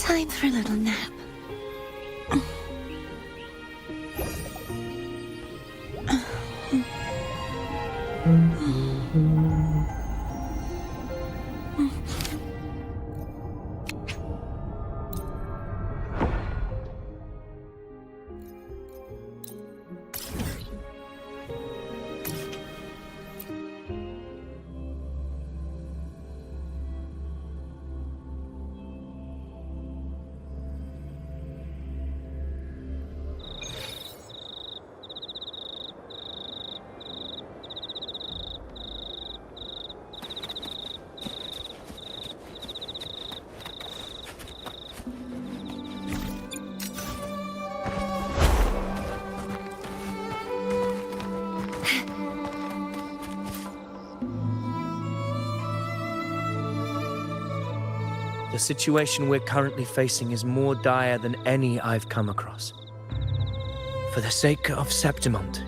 Time for a little nap. The situation we're currently facing is more dire than any I've come across. For the sake of Septimond,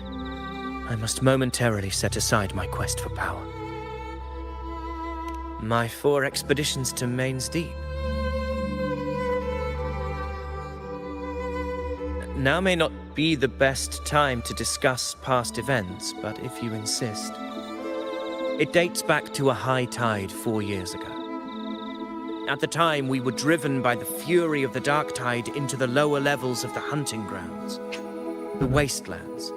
I must momentarily set aside my quest for power. My 4 expeditions to Main's Deep. Now may not be the best time to discuss past events, but if you insist. It dates back to a high tide 4 years ago. At the time, we were driven by the fury of the dark tide into the lower levels of the hunting grounds, the wastelands.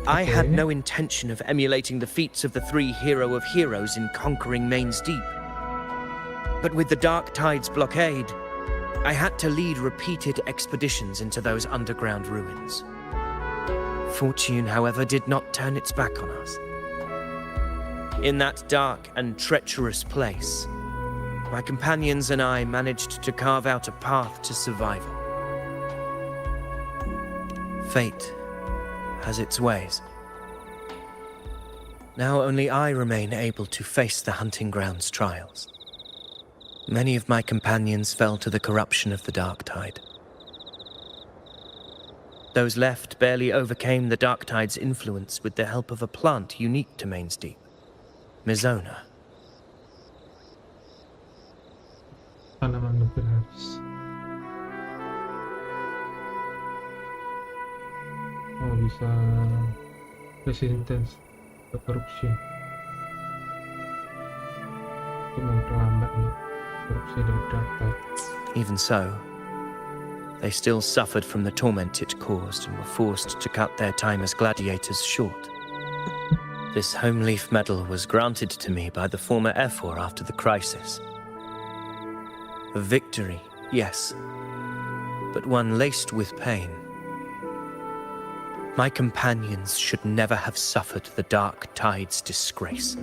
I had no intention of emulating the feats of the 3 hero of heroes in conquering Main's Deep. But with the dark tide's blockade, I had to lead repeated expeditions into those underground ruins. Fortune, however, did not turn its back on us. In that dark and treacherous place, my companions and I managed to carve out a path to survival. Fate has its ways. Now only I remain able to face the hunting grounds trials. Many of my companions fell to the corruption of the dark tide. Those left barely overcame the dark tide's influence with the help of a plant unique to Main's Deep, Mizona. Tanaman beras. Oh, bisa resistance ke korupsi. Itu memperlambat nih korupsi dari dark tide. Even so, they still suffered from the torment it caused and were forced to cut their time as gladiators short. This home leaf medal was granted to me by the former Ephor after the crisis. A victory, yes, but one laced with pain. My companions should never have suffered the dark tide's disgrace.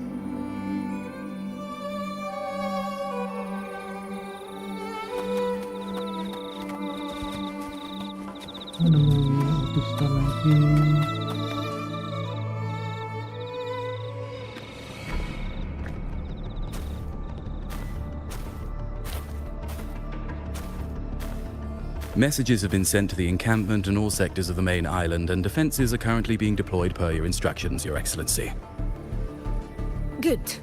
Messages have been sent to the encampment and all sectors of the main island, and defenses are currently being deployed per your instructions, Your Excellency. Good.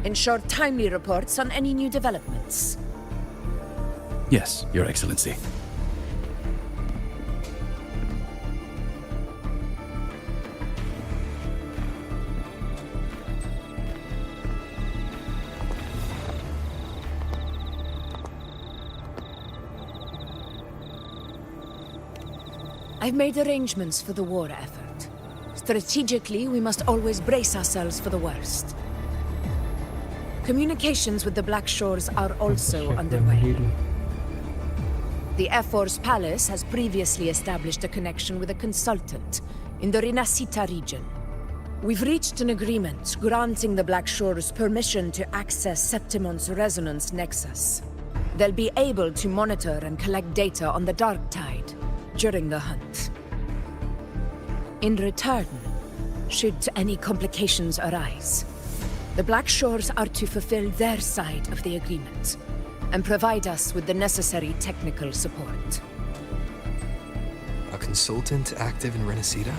Ensure timely reports on any new developments. Yes, Your Excellency. I've made arrangements for the war effort. Strategically, we must always brace ourselves for the worst. Communications with the Black Shores are also underway. The Air Force Palace has previously established a connection with a consultant in the Rinascita region. We've reached an agreement granting the Black Shores permission to access Septimon's resonance nexus. They'll be able to monitor and collect data on the Dark Tide during the hunt. In return, should any complications arise, the Black Shores are to fulfill their side of the agreement and provide us with the necessary technical support. A consultant active in Rinascita?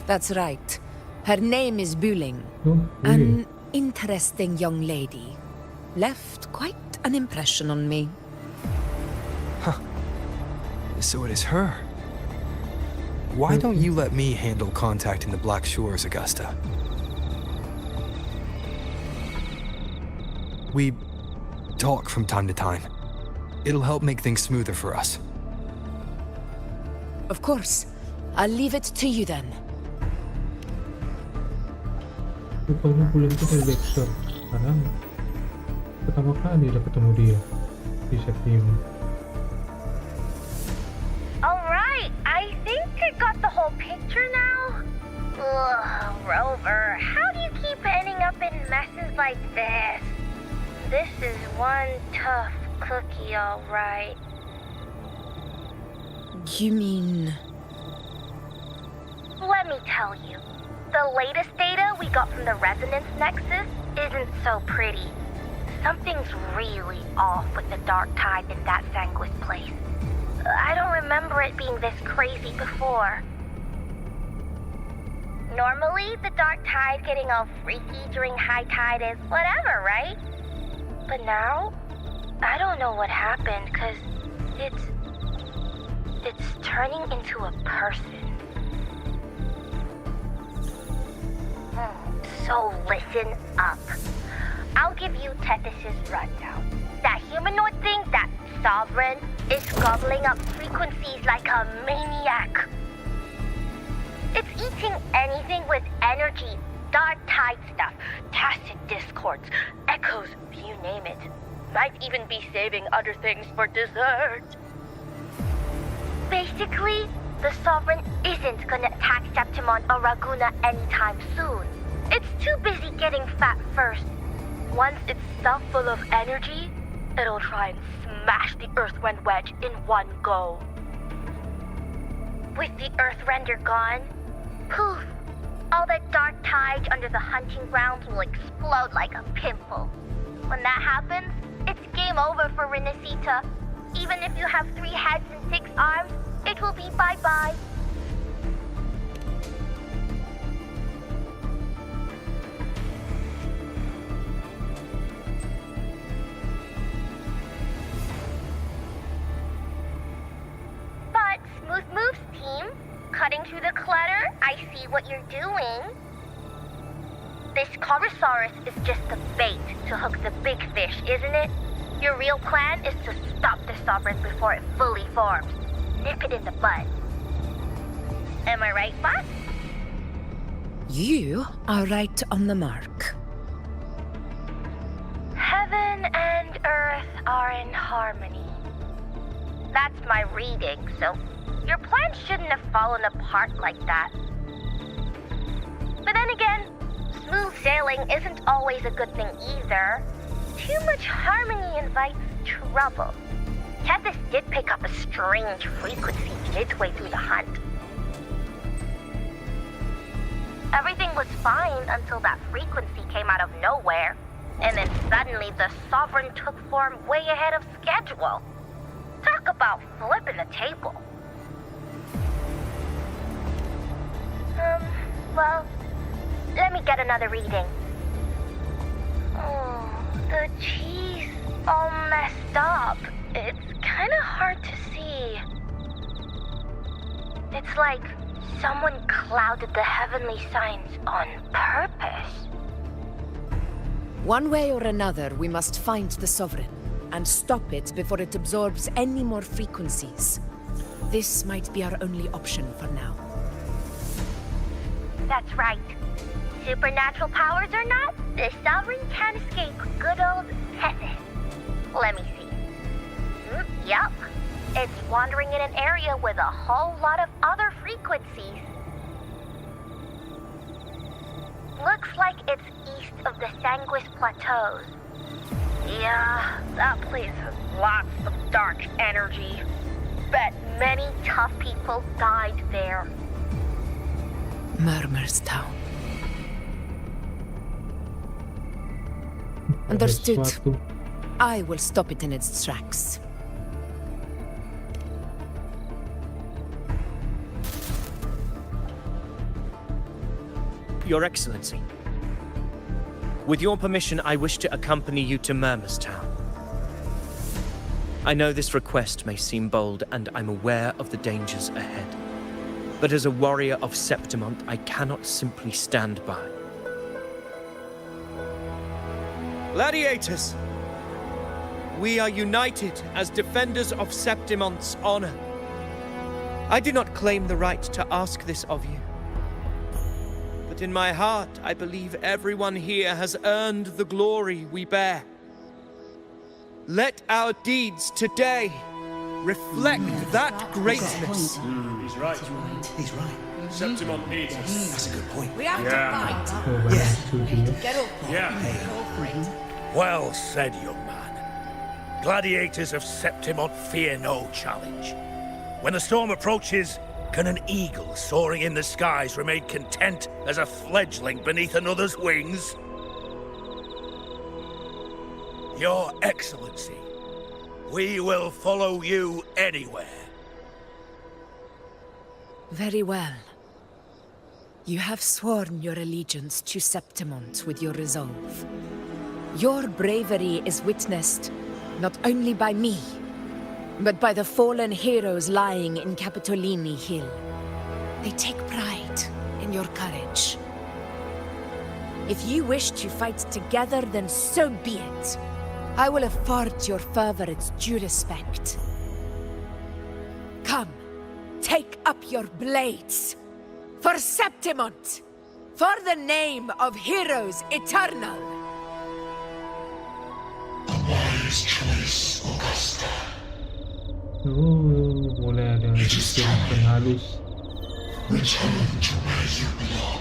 That's right. Her name is Buling. Oh, An interesting young lady. Left quite an impression on me. So it is her. Why don't you let me handle contacting the Black Shores, Augusta? We talk from time to time. It'll help make things smoother for us. Of course. I'll leave it to you then. Rupanya Bulan itu dari Dexter. Karena pertama kali udah ketemu dia di September. Alright, I think I got the whole picture now. Ugh, Rover, how do you keep ending up in messes like this? This is one tough cookie, alright. You mean... Let me tell you, the latest data we got from the resonance nexus isn't so pretty. Something's really off with the dark tide in that Sanguis place. I don't remember it being this crazy before. Normally, the dark tide getting all freaky during high tide is whatever, right? But now, I don't know what happened, cause it's turning into a person. So listen up. I'll give you Tethys' rundown. That humanoid thing, that sovereign, is gobbling up frequencies like a maniac. It's eating anything with energy, dark tide stuff, tacit discords, echoes, you name it. Might even be saving other things for dessert. Basically, the Sovereign isn't gonna attack Septimon or Raguna anytime soon. It's too busy getting fat first. Once it's stuffed full of energy, it'll try and smash the Earthwind wedge in one go. With the Earthrender gone, poof, all that dark tide under the hunting grounds will explode like a pimple. When that happens, it's game over for Renacita. Even if you have 3 heads and 6 arms, it will be bye-bye. But Smooth Moves team, cutting through the clutter, I see what you're doing. This Corosaurus is just the bait to hook the big fish, isn't it? Your real plan is to stop the Sovereign before it fully forms. Nip it in the bud. Am I right, boss? You are right on the mark. Heaven and Earth are in harmony. That's my reading, so your plan shouldn't have fallen apart like that. But then again, smooth sailing isn't always a good thing either. Too much harmony invites trouble. Tethys did pick up a strange frequency midway through the hunt. Everything was fine until that frequency came out of nowhere, and then suddenly the Sovereign took form way ahead of schedule. Talk about flipping the table. Well, let me get another reading. Oh, the cheese all messed up. It's kind of hard to see. It's like someone clouded the heavenly signs on purpose. One way or another, we must find the Sovereign and stop it before it absorbs any more frequencies. This might be our only option for now. That's right. Supernatural powers or not, the Sovereign can't escape good old Tethys. Let me see. Yup. It's wandering in an area with a whole lot of other frequencies. Looks like it's east of the Sanguis Plateaus. Yeah, that place has lots of dark energy. Bet many tough people died there. Murmur's Town. Understood. Sesuatu. I will stop it in its tracks. Your Excellency. With your permission, I wish to accompany you to Town. I know this request may seem bold, and I'm aware of the dangers ahead. But as a warrior of Septimont, I cannot simply stand by. Gladiators! We are united as defenders of Septimont's honor. I do not claim the right to ask this of you. But in my heart, I believe everyone here has earned the glory we bear. Let our deeds today reflect that greatness. He's right. He's right. Septimont needs us. That's a good point. We have to fight. Get up. Yeah. Well said, young man. Gladiators of Septimont fear no challenge. When the storm approaches, can an eagle soaring in the skies remain content as a fledgling beneath another's wings? Your Excellency, we will follow you anywhere. Very well. You have sworn your allegiance to Septimont with your resolve. Your bravery is witnessed not only by me, but by the fallen heroes lying in Capitolini Hill. They take pride in your courage. If you wish to fight together, then so be it. I will afford your fervor its due respect. Come, take up your blades. For Septimont! For the name of heroes eternal! Oh, boleh ada sistem halus. Return to where you belong.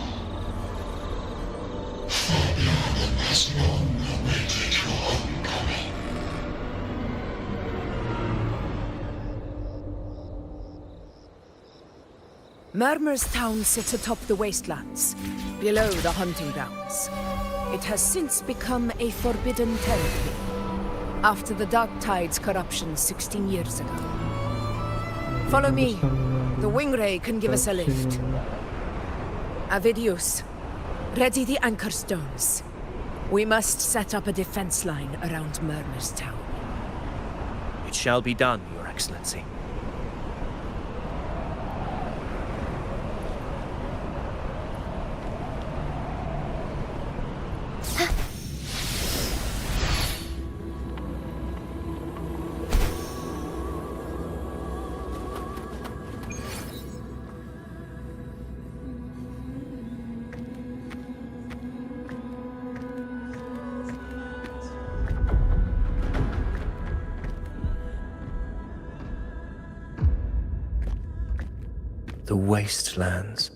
Far beyond them has long awaited your homecoming. Town sits atop the wastelands, below the hunting grounds. It has since become a forbidden territory, after the Dark Tide's corruption 16 years ago. Follow me. The Wingray can give us a lift. Avidius, ready the anchor stones. We must set up a defense line around Town. It shall be done, Your Excellency. The wastelands.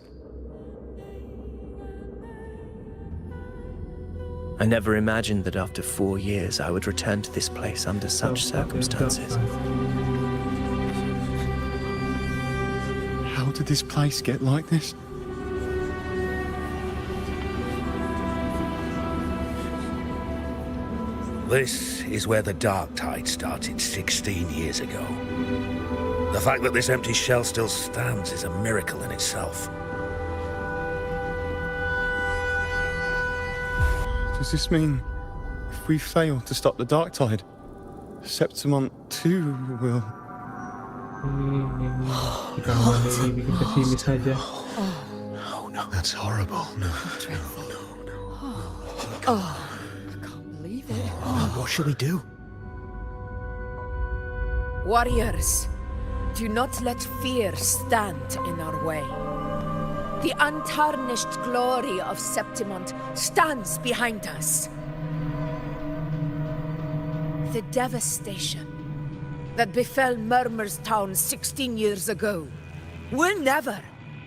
I never imagined that after 4 years I would return to this place under such circumstances. How did this place get like this? This is where the Dark Tide started 16 years ago. The fact that this empty shell still stands is a miracle in itself. Does this mean if we fail to stop the Dark Tide, Septimont too will... Oh no, that's horrible. No. Oh, I can't believe it. What shall we do? Warriors, do not let fear stand in our way. The untarnished glory of Septimont stands behind us. The devastation that befell Town 16 years ago will never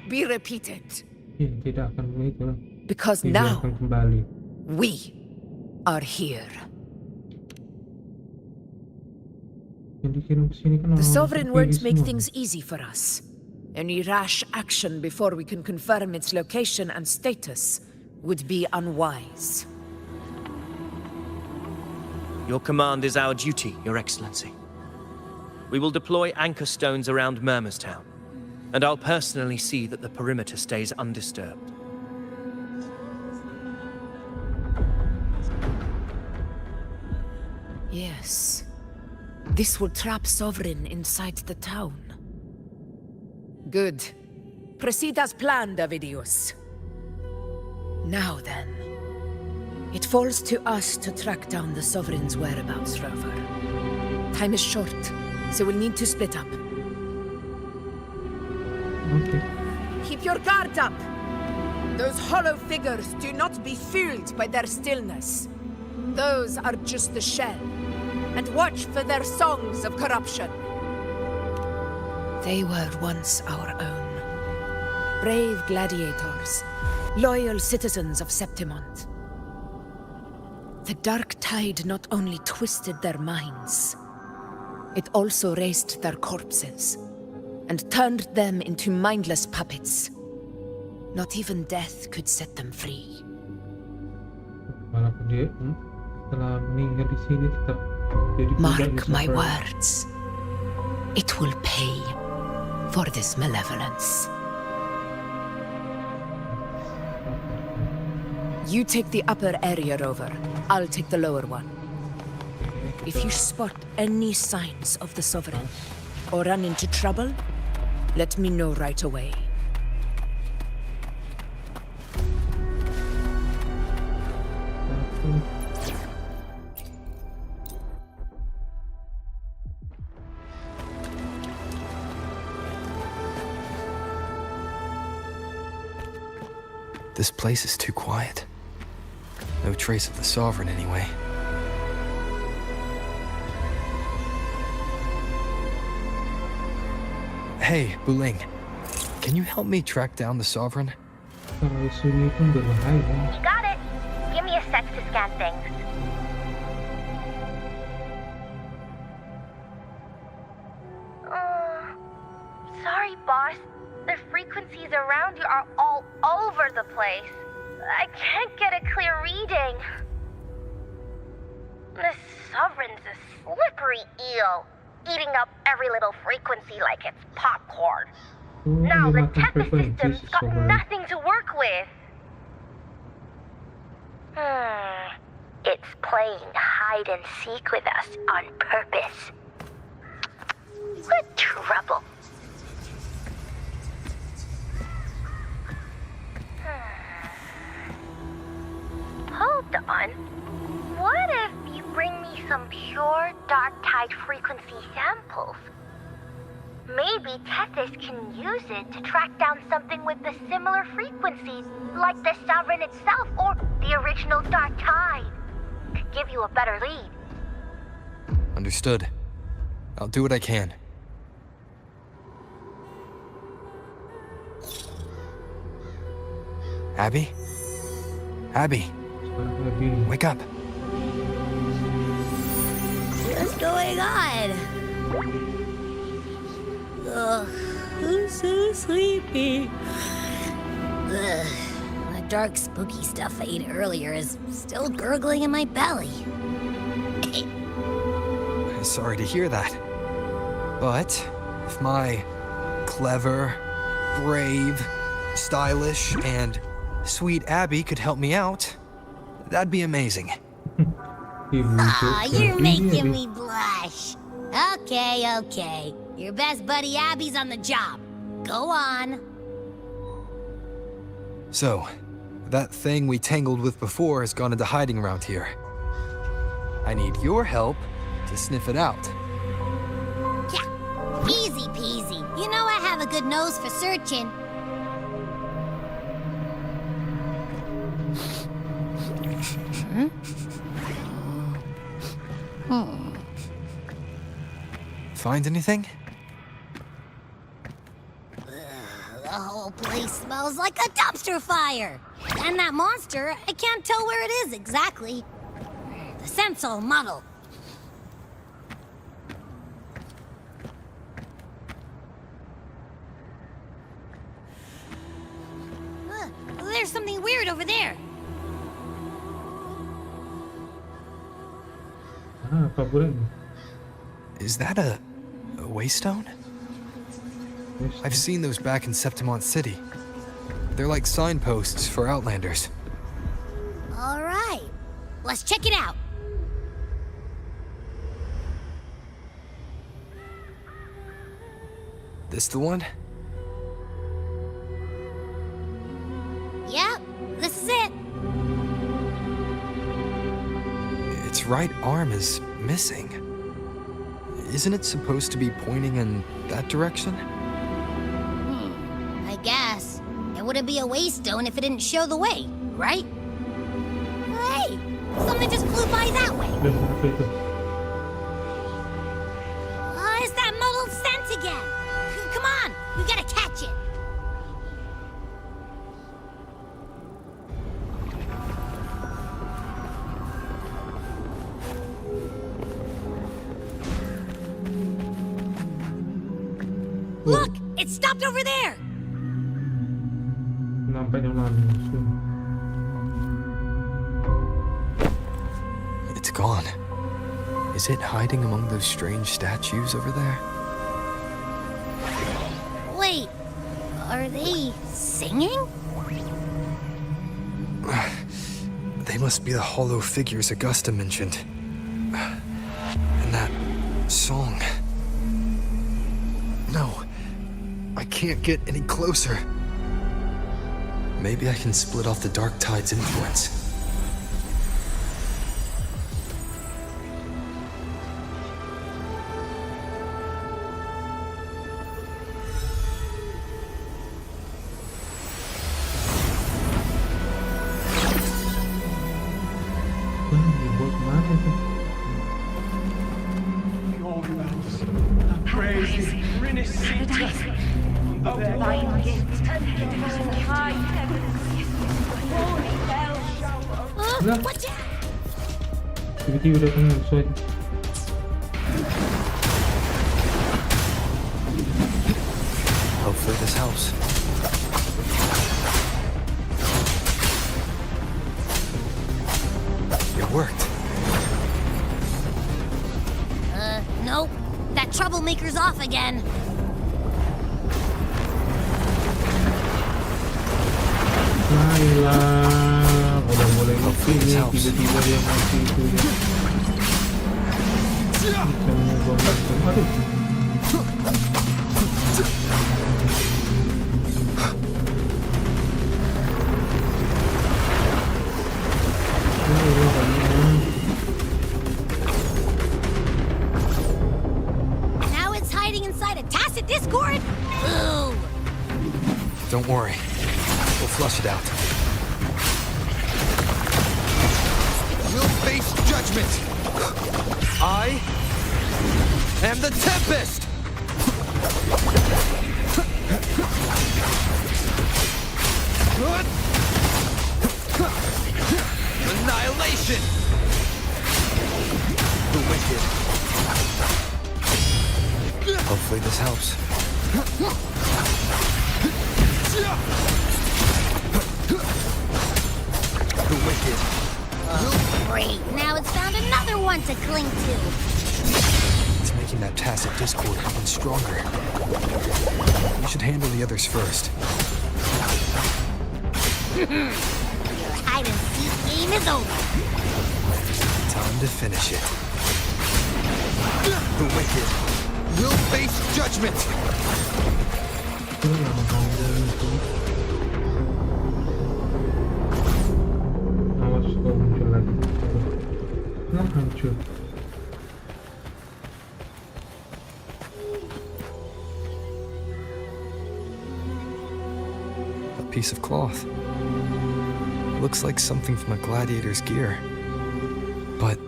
be repeated. Tidak akan begitu. Because Tidak now akan kembali. we are here. The Sovereign won't make things easy for us. Any rash action before we can confirm its location and status would be unwise. Your command is our duty, Your Excellency. We will deploy anchor stones around Town, and I'll personally see that the perimeter stays undisturbed. Yes. This will trap Sovereign inside the town. Good. Proceed as planned, Davidius. Now then. It falls to us to track down the Sovereign's whereabouts, Rover. Time is short, so we'll need to split up. Okay. Keep your guard up! Those hollow figures do not be fooled by their stillness. Those are just the shell. And watch for their songs of corruption. They were once our own. Brave gladiators, loyal citizens of Septimont. The dark tide not only twisted their minds, it also raised their corpses and turned them into mindless puppets. Not even death could set them free. Walaupun dia setelah meninggal di sini tetap jadi Mark my words. It will pay for this malevolence. You take the upper area, Rover. I'll take the lower one. If you spot any signs of the Sovereign or run into trouble, let me know right away. This place is too quiet. No trace of the Sovereign anyway. Hey, Wuthering. Can you help me track down the Sovereign? Kalau sunyi pun berbahaya. You got it. Give me a sec to scan things. Sorry, boss. The frequencies around you are all over the place. I can't get a clear reading. The Sovereign's a slippery eel, eating up every little frequency like it's popcorn. Now the Tethys system's got nothing to work with. It's playing hide and seek with us on purpose. What trouble. Hold on. What if you bring me some pure dark tide frequency samples? Maybe Tethys can use it to track down something with a similar frequency, like the Sovereign itself or the original dark tide. Could give you a better lead. Understood. I'll do what I can. Abby? Abby? Wake up. What's going on? Ugh, I'm so sleepy. Ugh, the dark, spooky stuff I ate earlier is still gurgling in my belly. Sorry to hear that. But if my clever, brave, stylish, and sweet Abby could help me out, that'd be amazing. Aw, you're making me blush. Okay. Your best buddy Abby's on the job. Go on. So, that thing we tangled with before has gone into hiding around here. I need your help to sniff it out. Yeah, easy peasy. You know I have a good nose for searching. Find anything? The whole place smells like a dumpster fire. And that monster, I can't tell where it is exactly. The scent's all muddled. There's something weird over there. Apa pula ni? Is that a waystone? I've seen those back in Septimont City. They're like signposts for Outlanders. All right, let's check it out. This the one? Yep, this is it. Its right arm is missing. Isn't it supposed to be pointing in that direction? I guess. It wouldn't be a waystone if it didn't show the way, right? Hey, something just flew by that way. It's that muddled scent again. Come on, we gotta catch it. Look, it stopped over there. It's gone. Is it hiding among those strange statues over there? Wait, are they singing? They must be the hollow figures Augusta mentioned. And that song. No, I can't get any closer. Maybe I can split off the Dark Tide's influence. Watch out! Tiba-tiba datang musuh aja. Hopefully this helps. It worked. Nope. That troublemaker's off again. Baiklah, mulai sini tiba-tiba dia mati itu ya. Kita mengubah. Aduh. Now it's hiding inside a tacit discord? Ooh. Don't worry. We'll flush it out. We'll face judgment. I am the Tempest! Annihilation! The wicked. Hopefully this helps. The wicked. Great, now it's found another one to cling to. It's making that tacit discord even stronger. We should handle the others first. Your hide-and-seek game is over. Time to finish it. The wicked will face judgment! Awas kau muncul lagi. Nah, hancur. A piece of cloth. Looks like something from a gladiator's gear. But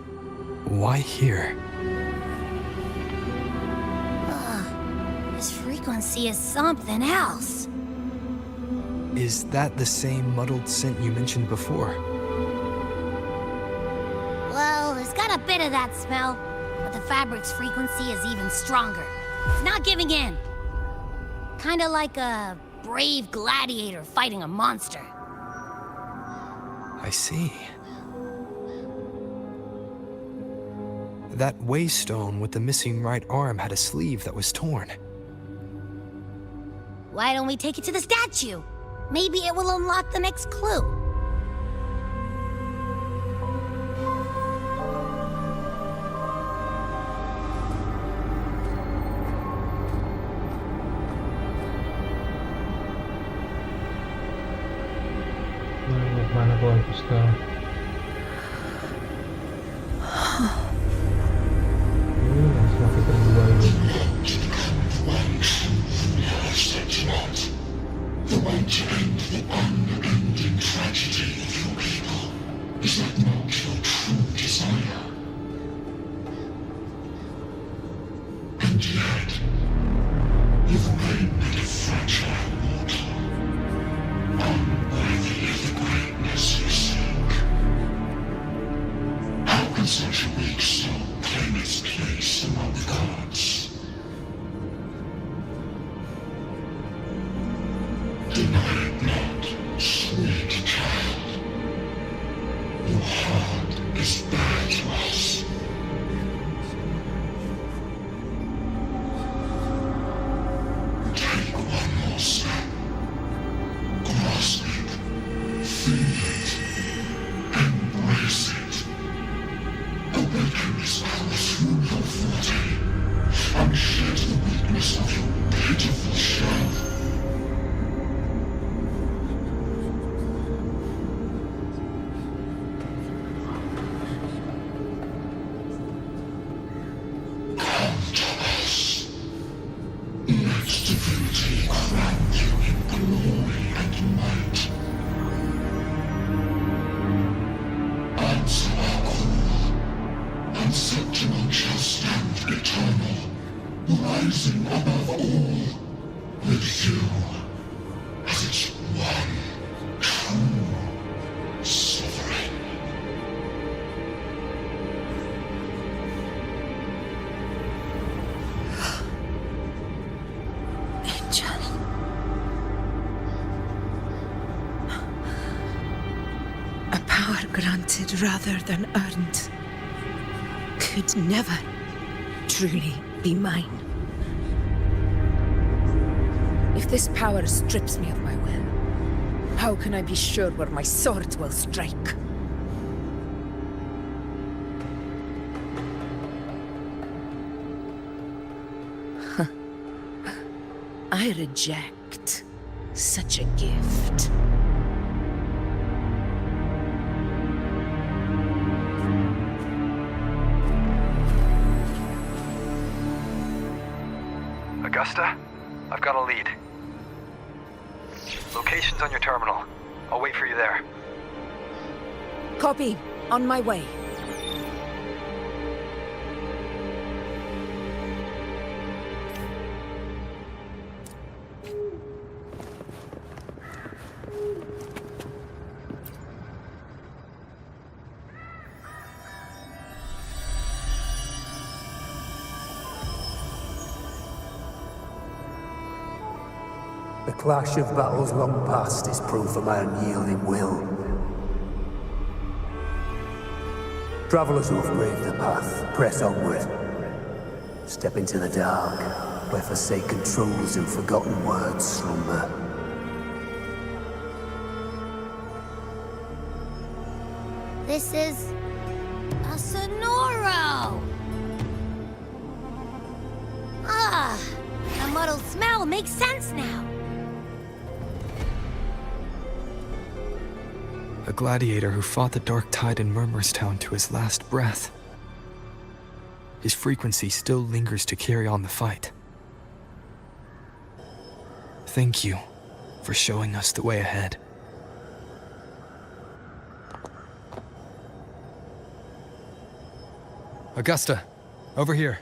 why here? This frequency is something else. Is that the same muddled scent you mentioned before? Well, there's got a bit of that smell, but the fabric's frequency is even stronger. It's not giving in. Kinda like a brave gladiator fighting a monster. I see. That waystone with the missing right arm had a sleeve that was torn. Why don't we take it to the statue? Maybe it will unlock the next clue. Agusta. Semakin berdua ini. The way to end the unending tragedy of your people. Is that not your true desire? And yet, you've made a fragile mortal, unworthy of the greatness you seek. How can such a weak soul claim its place among the gods? Deny it not, sweet child. Your heart is bare to us. Take one more step. Grasp it. Feel it. Embrace it. Awaken this power through your forte, and shed the weakness of your pitiful shell. Granted rather than earned, could never truly be mine. If this power strips me of my will, how can I be sure where my sword will strike? I reject such a gift. Augusta, I've got a lead. Location's on your terminal. I'll wait for you there. Copy. On my way. The clash of battles long past is proof of my unyielding will. Travellers who have braved the path, press onward. Step into the dark, where forsaken truths and forgotten words slumber. This is a Sonoro! Ah, the muddled smell makes sense now. A gladiator who fought the dark tide in Murmurstown to his last breath. His frequency still lingers to carry on the fight. Thank you for showing us the way ahead. Augusta, over here.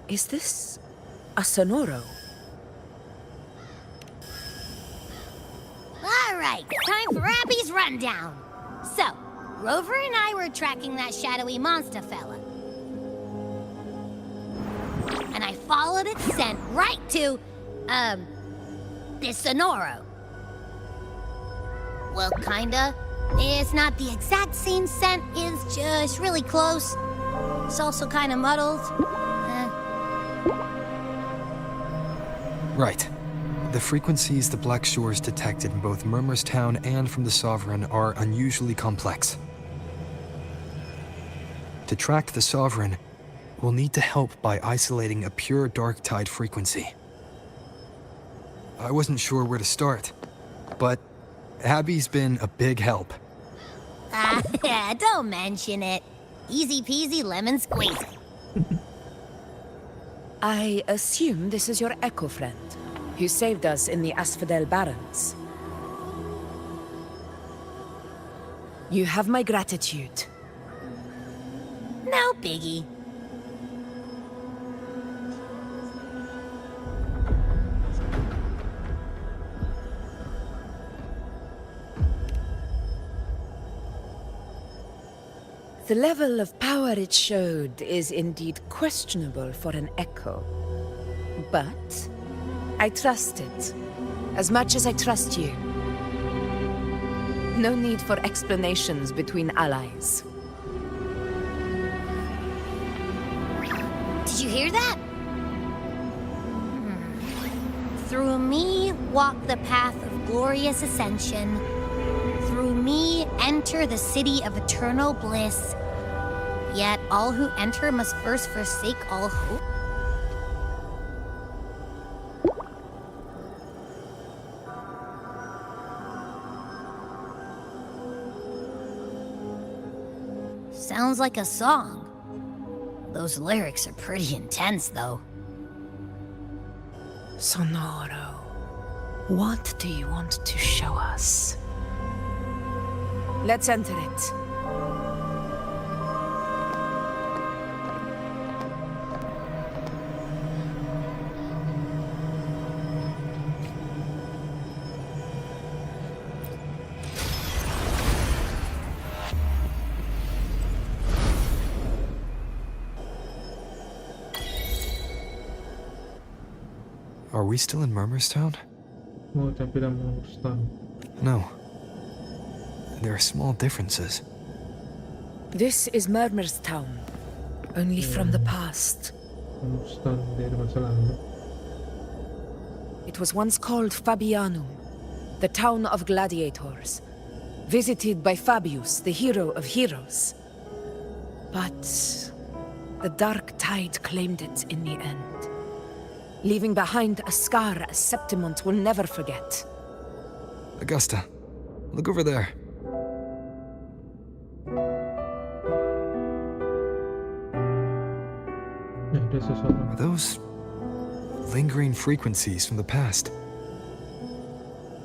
Is this a Sonoro? All right, time for Abby's rundown. So, Rover and I were tracking that shadowy monster fella. And I followed its scent right to, this Sonoro. Well, kinda. It's not the exact same scent, it's just really close. It's also kinda muddled. Right. The frequencies the Black Shores detected in both Murmurstown and from the Sovereign are unusually complex. To track the Sovereign, we'll need to help by isolating a pure dark tide frequency. I wasn't sure where to start, but Abby's been a big help. Don't mention it. Easy peasy lemon squeezy. I assume this is your Echo friend, who saved us in the Asphodel Barrens. You have my gratitude. No biggie. The level of power it showed is indeed questionable for an Echo. But I trust it, as much as I trust you. No need for explanations between allies. Did you hear that? Through me walk the path of glorious ascension. Through me enter the city of eternal bliss. Yet all who enter must first forsake all hope. Sounds like a song. Those lyrics are pretty intense, though. Sonoro, what do you want to show us? Let's enter it. Are we still in Murmurstown? Oh, tampilan Murmurstown. No. There are small differences. This is Murmurstown, only from the past. Murmurstown dari masa lalu. It was once called Fabianum, the town of gladiators, visited by Fabius, the hero of heroes. But the dark tide claimed it in the end, leaving behind a scar Septimont will never forget. Augusta, look over there. Are those lingering frequencies from the past?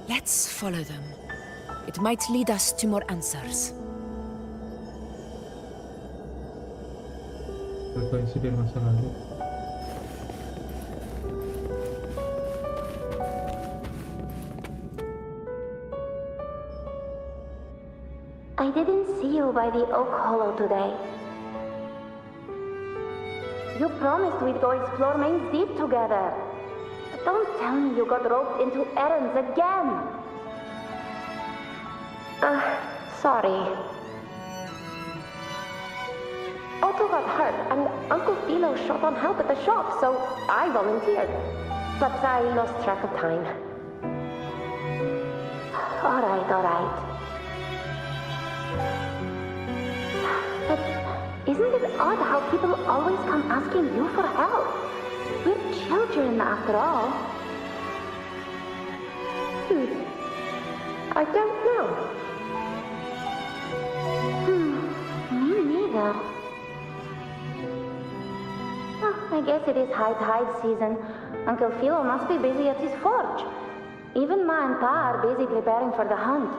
Let's follow them. It might lead us to more answers. Frekuensi dari masa lalu. I didn't see you by the Oak Hollow today. You promised we'd go explore Main's Deep together. But don't tell me you got roped into errands again. Sorry. Otto got hurt and Uncle Philo shot on help at the shop, so I volunteered. But I lost track of time. All right. But isn't it odd how people always come asking you for help? We're children, after all. I don't know. Me neither. Oh, I guess it is high tide season. Uncle Philo must be busy at his forge. Even Ma and Pa are busy preparing for the hunt.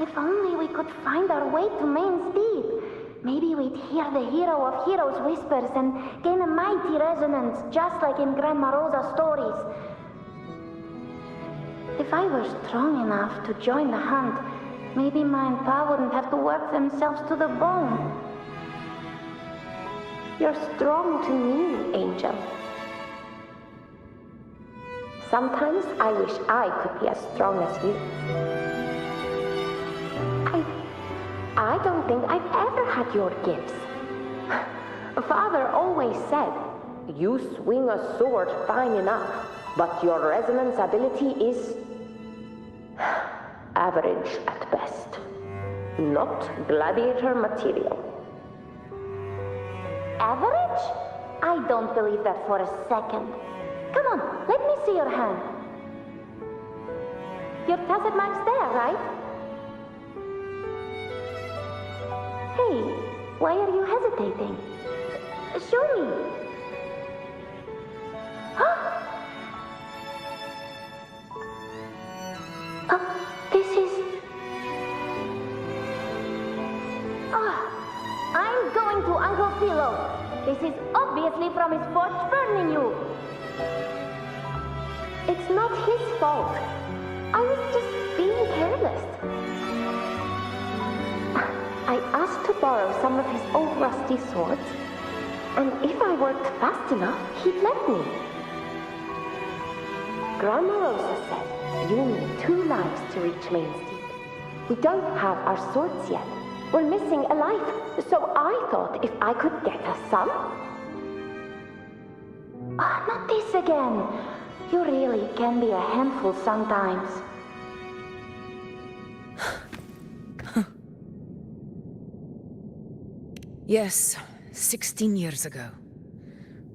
If only we could find our way to Main's Deep. Maybe we'd hear the hero of heroes whispers and gain a mighty resonance, just like in Grandma Rosa's stories. If I were strong enough to join the hunt, maybe Ma and Pa wouldn't have to work themselves to the bone. You're strong to me, Angel. Sometimes I wish I could be as strong as you. I don't think I've ever had your gifts. Father always said, you swing a sword fine enough, but your resonance ability is average at best. not gladiator material. Average? I don't believe that for a second. Come on, let me see your hand. Your tacit mark's there, right? Hey, why are you hesitating? Show me. This is... I'm going to Uncle Philo. This is obviously from his forge burning you. It's not his fault. I was just being careless. I asked to borrow some of his old rusty swords, and if I worked fast enough, he'd let me. Grandma Rosa said you need 2 lives to reach Main Street. We don't have our swords yet. We're missing a life, so I thought if I could get us some... not this again. You really can be a handful sometimes. Yes, 16 years ago.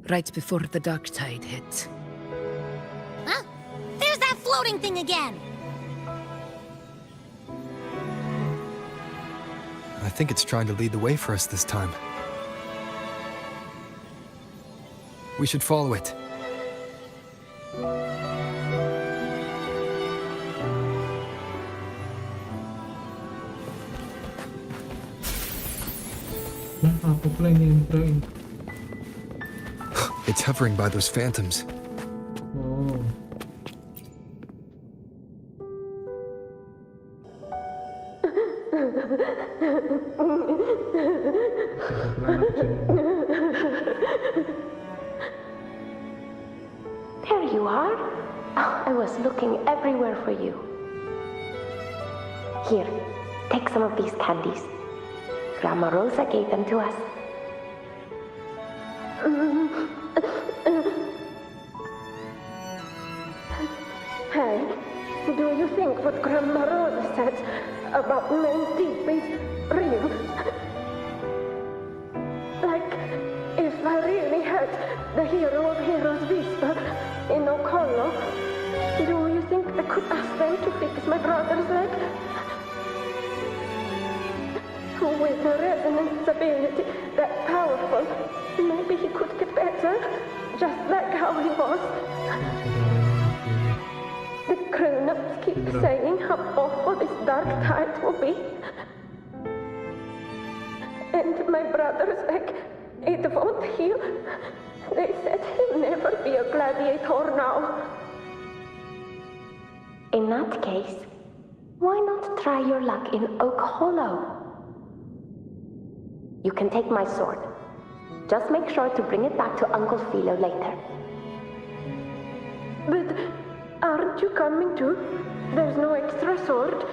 Right before the dark tide hit. Huh? There's that floating thing again! I think it's trying to lead the way for us this time. We should follow it. It's hovering by those phantoms. Oh. There you are. I was looking everywhere for you. Here, take some of these candies. Grandma Rosa gave them to us. Hey, do you think what Grandma Rosa said about Main Deep is real? Like, if I really had the hero of heroes whisper in Okolo, do you think I could ask them to fix my brother's leg? With a resonance ability that powerful, maybe he could get better, just like how he was. The grown-ups keep saying how awful this dark tide will be. And my brother's leg, it won't heal. They said he'll never be a gladiator now. In that case, why not try your luck in Oak Hollow? You can take my sword. Just make sure to bring it back to Uncle Philo later. But aren't you coming too? There's no extra sword.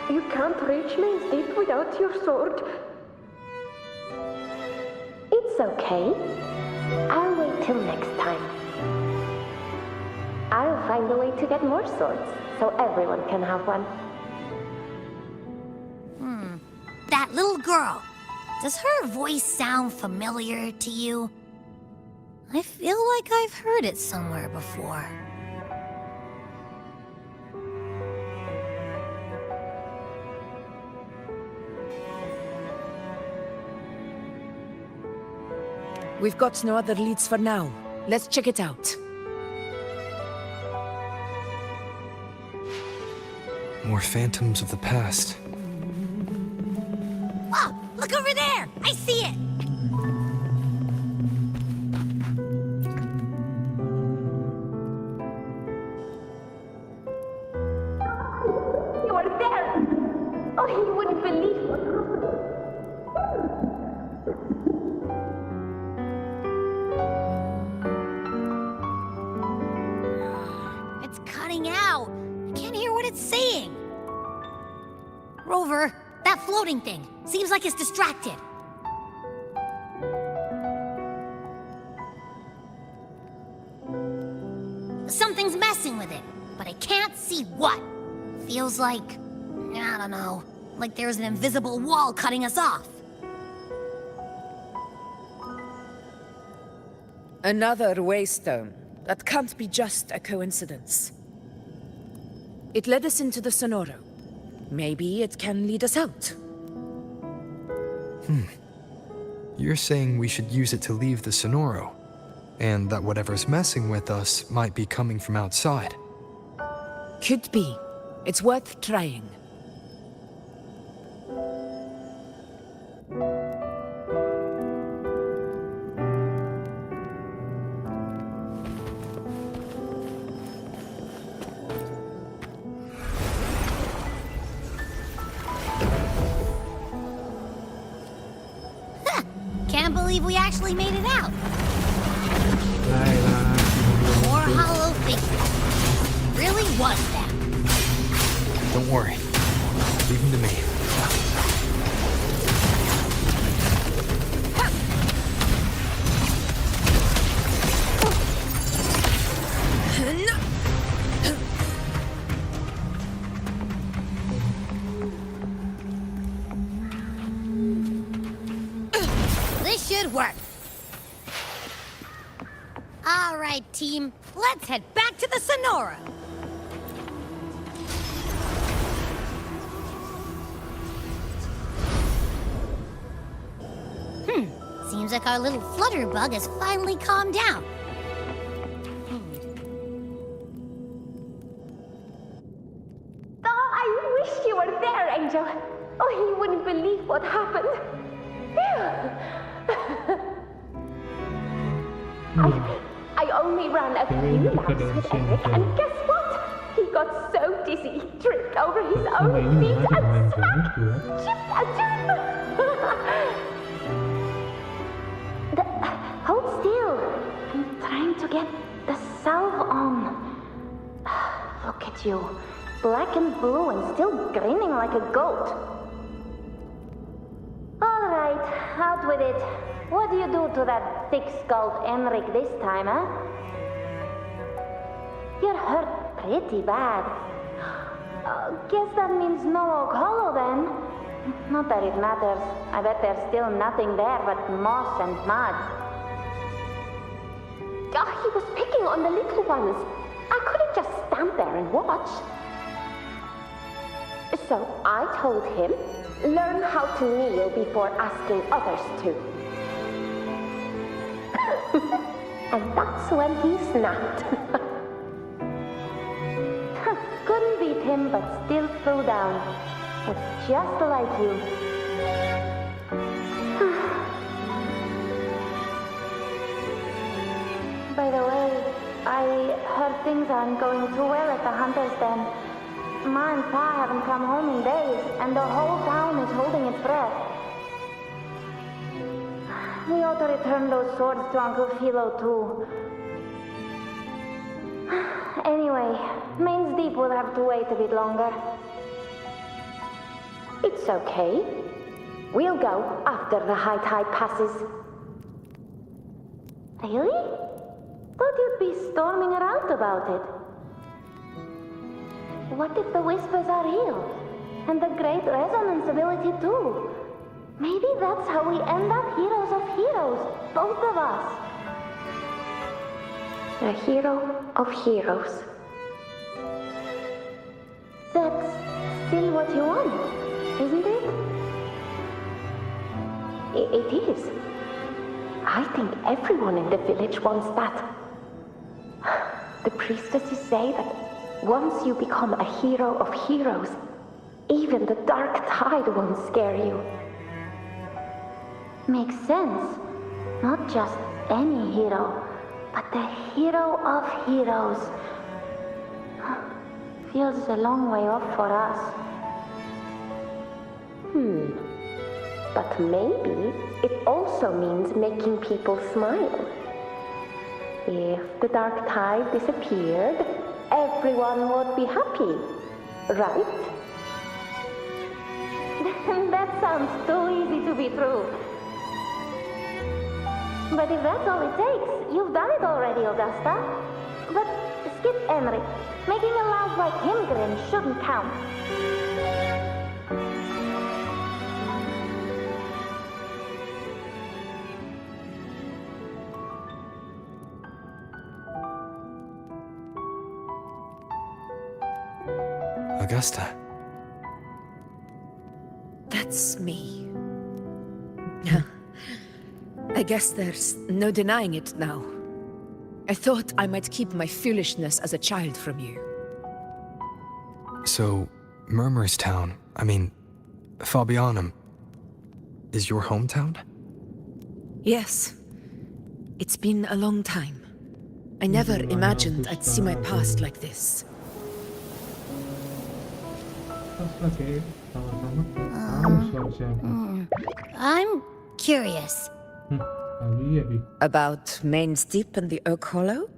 You can't reach Main Deep without your sword. It's okay. I'll wait till next time. I'll find a way to get more swords, so everyone can have one. That little girl. Does her voice sound familiar to you? I feel like I've heard it somewhere before. We've got no other leads for now. Let's check it out. More phantoms of the past. Oh, look over there! I see it! You are there! Oh, you wouldn't believe what happened. It's cutting out. I can't hear what it's saying. Rover, that floating thing. Seems like it's distracted. Something's messing with it, but I can't see what. Feels like I don't know. Like there's an invisible wall cutting us off. Another waystone. That can't be just a coincidence. It led us into the Sonoro. Maybe it can lead us out. You're saying we should use it to leave the Sonoro, and that whatever's messing with us might be coming from outside. Could be. It's worth trying. Can't believe we actually made it out. Layla, More hollow figures. Really was that. Don't worry. Leave him to me. This should work. All right, team. Let's head back to the Sonora. Seems like our little flutterbug has finally calmed down. Oh, I wish you were there, Angel. Oh, you wouldn't believe what happened. I only ran a few laps with Eric, and guess what? He got so dizzy, he tripped over his own feet and smacked chipped a tooth. Hold still. I'm trying to get the salve on. Look at you. Black and blue and still grinning like a goat. All right, out with it. What do you do to that thick-skulled Enric this time, huh? You're hurt pretty bad. Guess that means no Oak Hollow then. Not that it matters. I bet there's still nothing there but moss and mud. He was picking on the little ones. I couldn't just stand there and watch. So I told him, learn how to kneel before asking others to. And that's when he snapped. Couldn't beat him, but still threw down. It's just like you. By the way, I heard things aren't going too well at the Hunter's Den. Ma and Pa haven't come home in days, and the whole town is holding its breath. We ought to return those swords to Uncle Philo, too. Anyway, Main's Deep will have to wait a bit longer. It's okay. We'll go after the high tide passes. Really? Thought you'd be storming around about it. What if the whispers are real? And the great resonance ability too? Maybe that's how we end up heroes of heroes, both of us. A hero of heroes. That's still what you want, isn't it? It is. I think everyone in the village wants that. The priestesses say that once you become a hero of heroes, even the dark tide won't scare you. Makes sense. Not just any hero, but the hero of heroes. Feels a long way off for us. But maybe it also means making people smile. If the dark tide disappeared, everyone would be happy, right? That sounds too easy to be true. But if that's all it takes, you've done it already, Augusta. But skip Emmerich. Making a laugh like him grin shouldn't count. Augusta. That's me. I guess there's no denying it now. I thought I might keep my foolishness as a child from you. So, Murmurstown, Fabianum, is your hometown? Yes. It's been a long time. I never imagined I'd see my past like this. I'm curious. About Main's Deep and the Oak Hollow?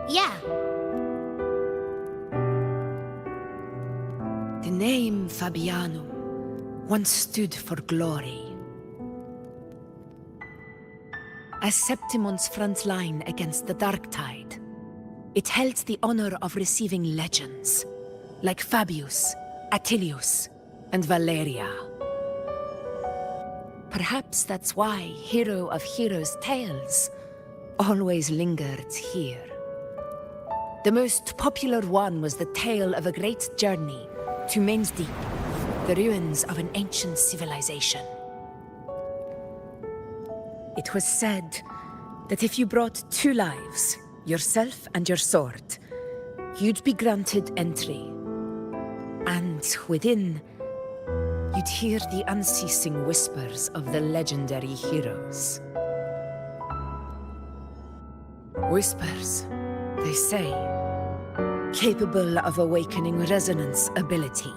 Yeah. The name Fabianum once stood for glory. As Septimon's front line against the Dark Tide, it held the honor of receiving legends, like Fabius, Attilius, and Valeria. Perhaps that's why Hero of Heroes' tales always lingered here. The most popular one was the tale of a great journey to Main's Deep, the ruins of an ancient civilization. It was said that if you brought 2 lives, yourself and your sword, you'd be granted entry. And within, you'd hear the unceasing whispers of the legendary heroes. Whispers, they say, capable of awakening resonance ability,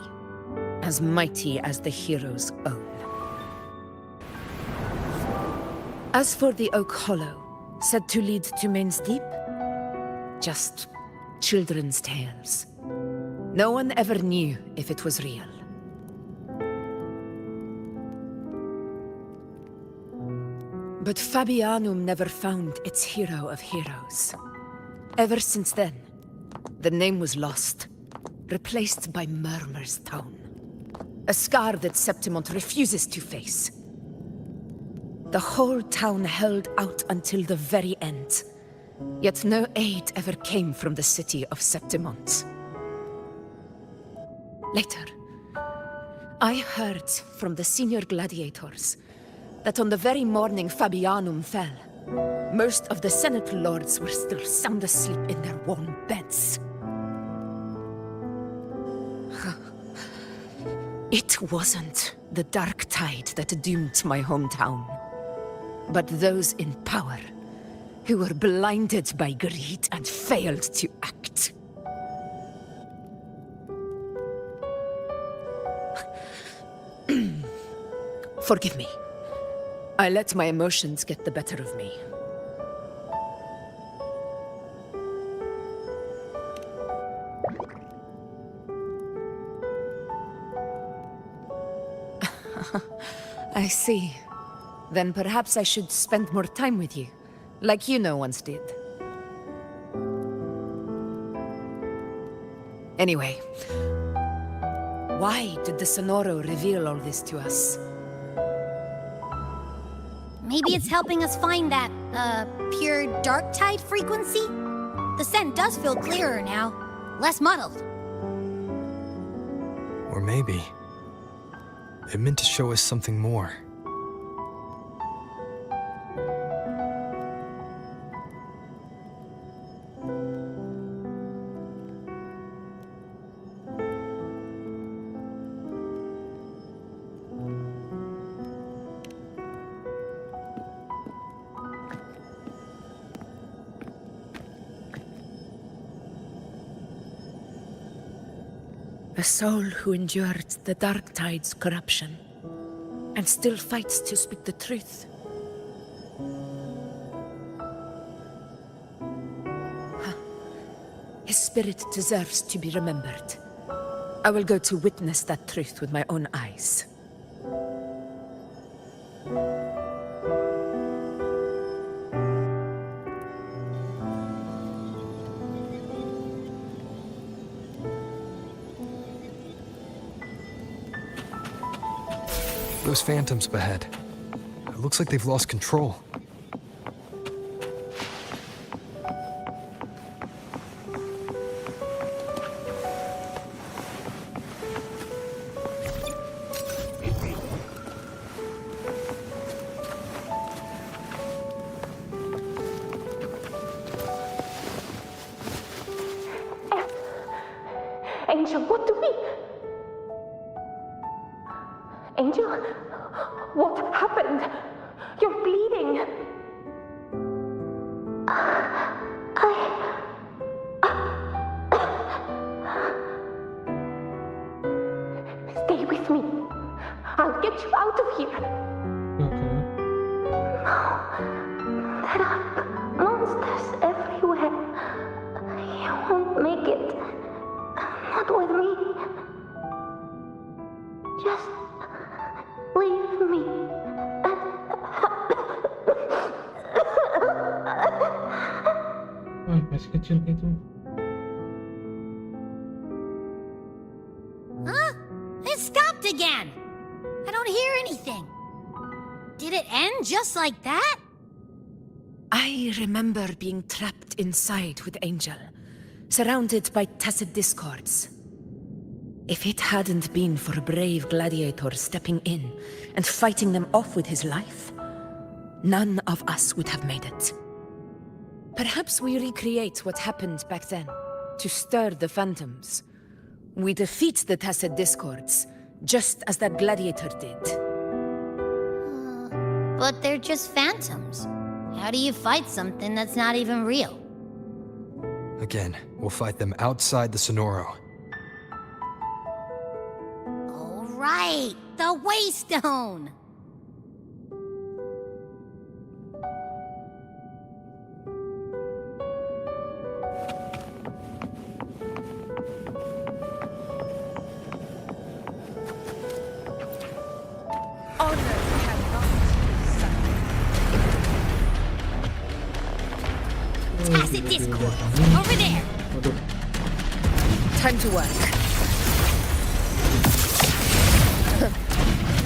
as mighty as the hero's own. As for the Oak Hollow, said to lead to Main's Deep, just children's tales. No one ever knew if it was real. But Fabianum never found its hero of heroes. Ever since then, the name was lost, replaced by Murmur's Tone, a scar that Septimont refuses to face. The whole town held out until the very end, yet no aid ever came from the city of Septimont. Later, I heard from the senior gladiators that on the very morning Fabianum fell, most of the Senate lords were still sound asleep in their warm beds. It wasn't the Dark Tide that doomed my hometown, but those in power who were blinded by greed and failed to act. Forgive me. I let my emotions get the better of me. I see. Then perhaps I should spend more time with you, like you once did. Anyway, why did the Sonoro reveal all this to us? Maybe it's helping us find that, pure dark tide frequency? The scent does feel clearer now, less muddled. Or maybe it meant to show us something more. A soul who endured the Dark Tide's corruption, and still fights to speak the truth. His spirit deserves to be remembered. I will go to witness that truth with my own eyes. Those phantoms ahead. It looks like they've lost control. Angel, what do we... Angel, what happened? You're bleeding. Stay with me. I'll get you out of here. Okay. There are monsters everywhere. You won't make it. Not with me. Just leave me. Ay, masih kecil gitu. Huh? It stopped again! I don't hear anything. Did it end just like that? I remember being trapped inside with Angel, surrounded by tacit discords. If it hadn't been for a brave gladiator stepping in and fighting them off with his life, none of us would have made it. Perhaps we recreate what happened back then, to stir the phantoms. We defeat the tacit discords, just as that gladiator did. But they're just phantoms. How do you fight something that's not even real? Again, we'll fight them outside the Sonoro. All right, the Waystone! Tacit discord. Over there. Time to work.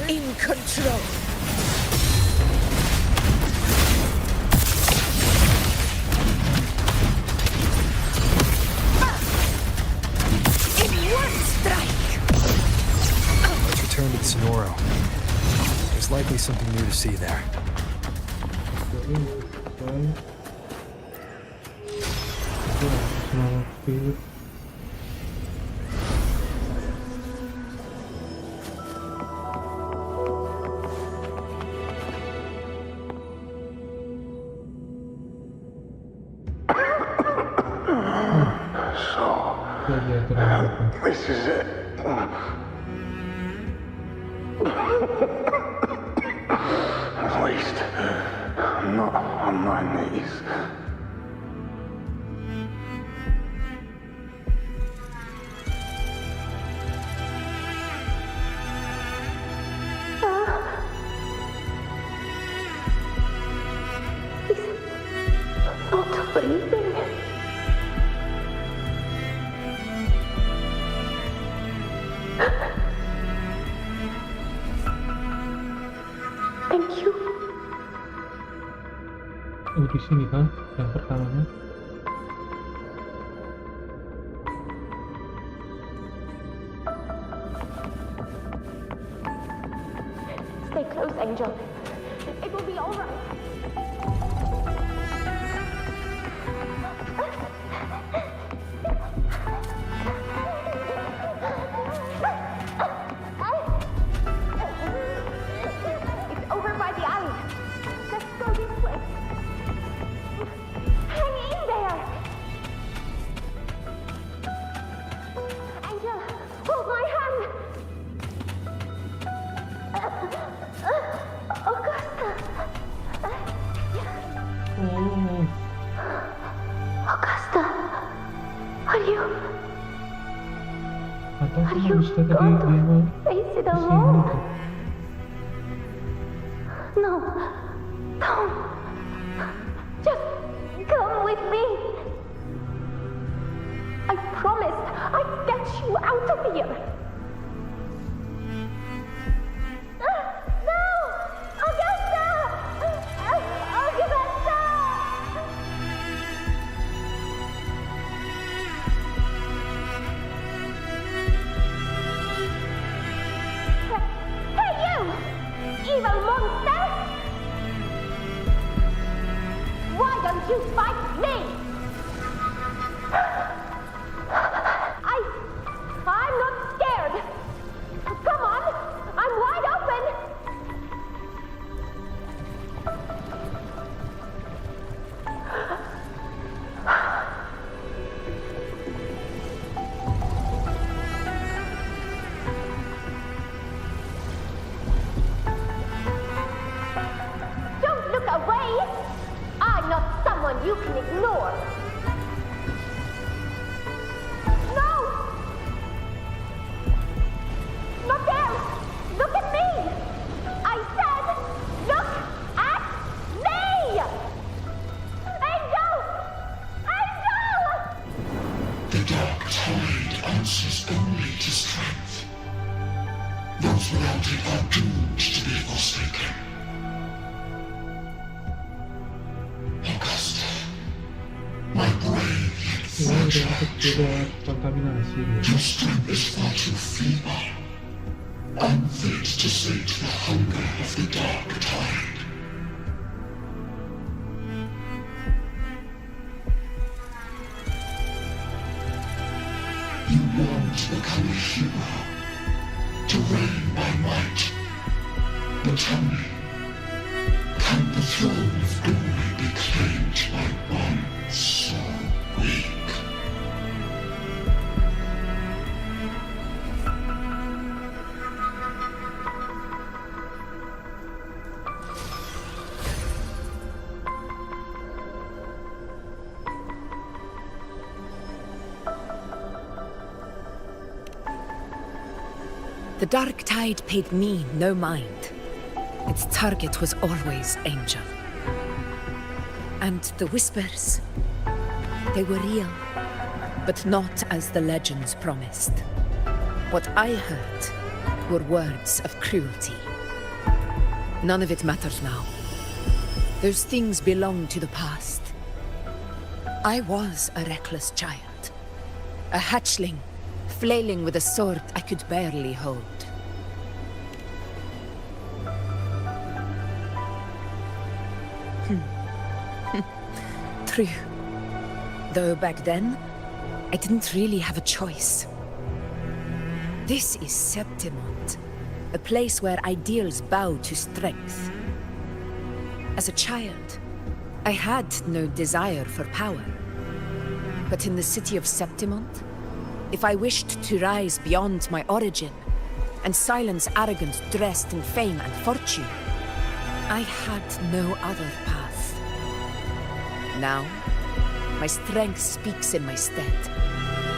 In control. In one strike. Let's return to the Sonoro. There's likely something new to see there. This is it. At least, I'm not on my knees. Not breathing. Thank you. Oh, di sini kan yang pertamanya. Stay close, Angel. It will be all right. It's over by the alley. Let's go this way. Hang in there. Angel, hold my hand. Augusta. Oh, Augusta, are you atau Are kan you habis tadi going dia mau to face it ke sini alone? tuh. No, don't. Just come with me. I promised I'd get you out of here. No! Augusta! Augusta! Hey, you! Evil monster! Why don't you fight me? I you can ignore. No! Not there! Look at me! I said, look at me! Angel! Angel! The dark tide answers only to strength. Those without it are doomed to be forsaken. Augusta, my brave yet fragile your strength is far too feeble, unfit to sate the hunger of the dark tide. You want to become a hero, to reign by might. But tell me, can the throne of glory be claimed by one so weak? The dark tide paid me no mind. Its target was always Angel. And the whispers, they were real, but not as the legends promised. What I heard were words of cruelty. None of it matters now. Those things belong to the past. I was a reckless child, a hatchling, flailing with a sword I could barely hold. True. Though back then, I didn't really have a choice. This is Septimont, a place where ideals bow to strength. As a child, I had no desire for power. But in the city of Septimont, if I wished to rise beyond my origin and silence arrogance dressed in fame and fortune, I had no other path. Now, my strength speaks in my stead,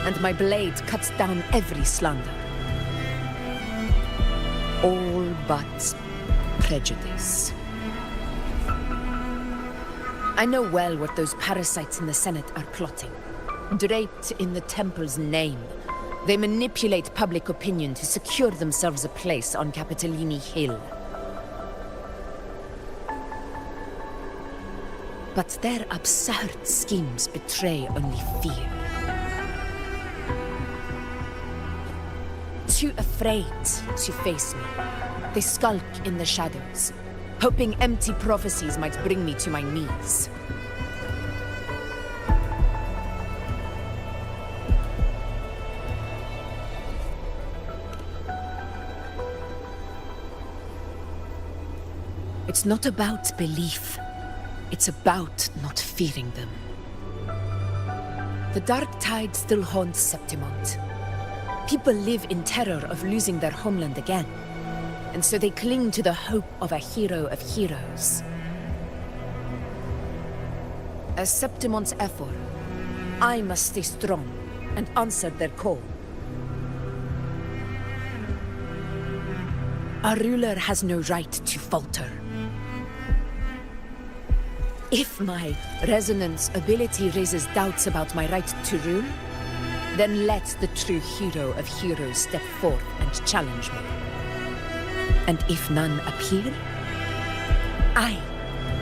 and my blade cuts down every slander. All but prejudice. I know well what those parasites in the Senate are plotting. Draped in the Temple's name, they manipulate public opinion to secure themselves a place on Capitolini Hill. But their absurd schemes betray only fear. Too afraid to face me, they skulk in the shadows, hoping empty prophecies might bring me to my knees. It's not about belief. It's about not fearing them. The dark tide still haunts Septimont. People live in terror of losing their homeland again, and so they cling to the hope of a hero of heroes. As Septimont's Ephor, I must stay strong and answer their call. Our ruler has no right to falter. If my resonance ability raises doubts about my right to rule, then let the true hero of heroes step forth and challenge me. And if none appear, I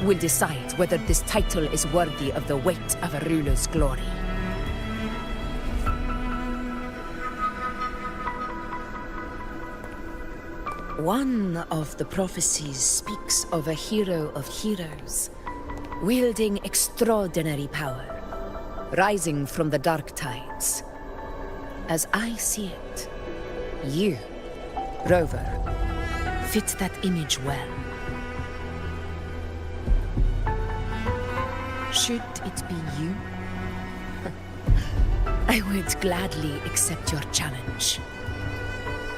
will decide whether this title is worthy of the weight of a ruler's glory. One of the prophecies speaks of a hero of heroes, wielding extraordinary power, rising from the dark tides. As I see it, you, Rover, fit that image well. Should it be you? I would gladly accept your challenge.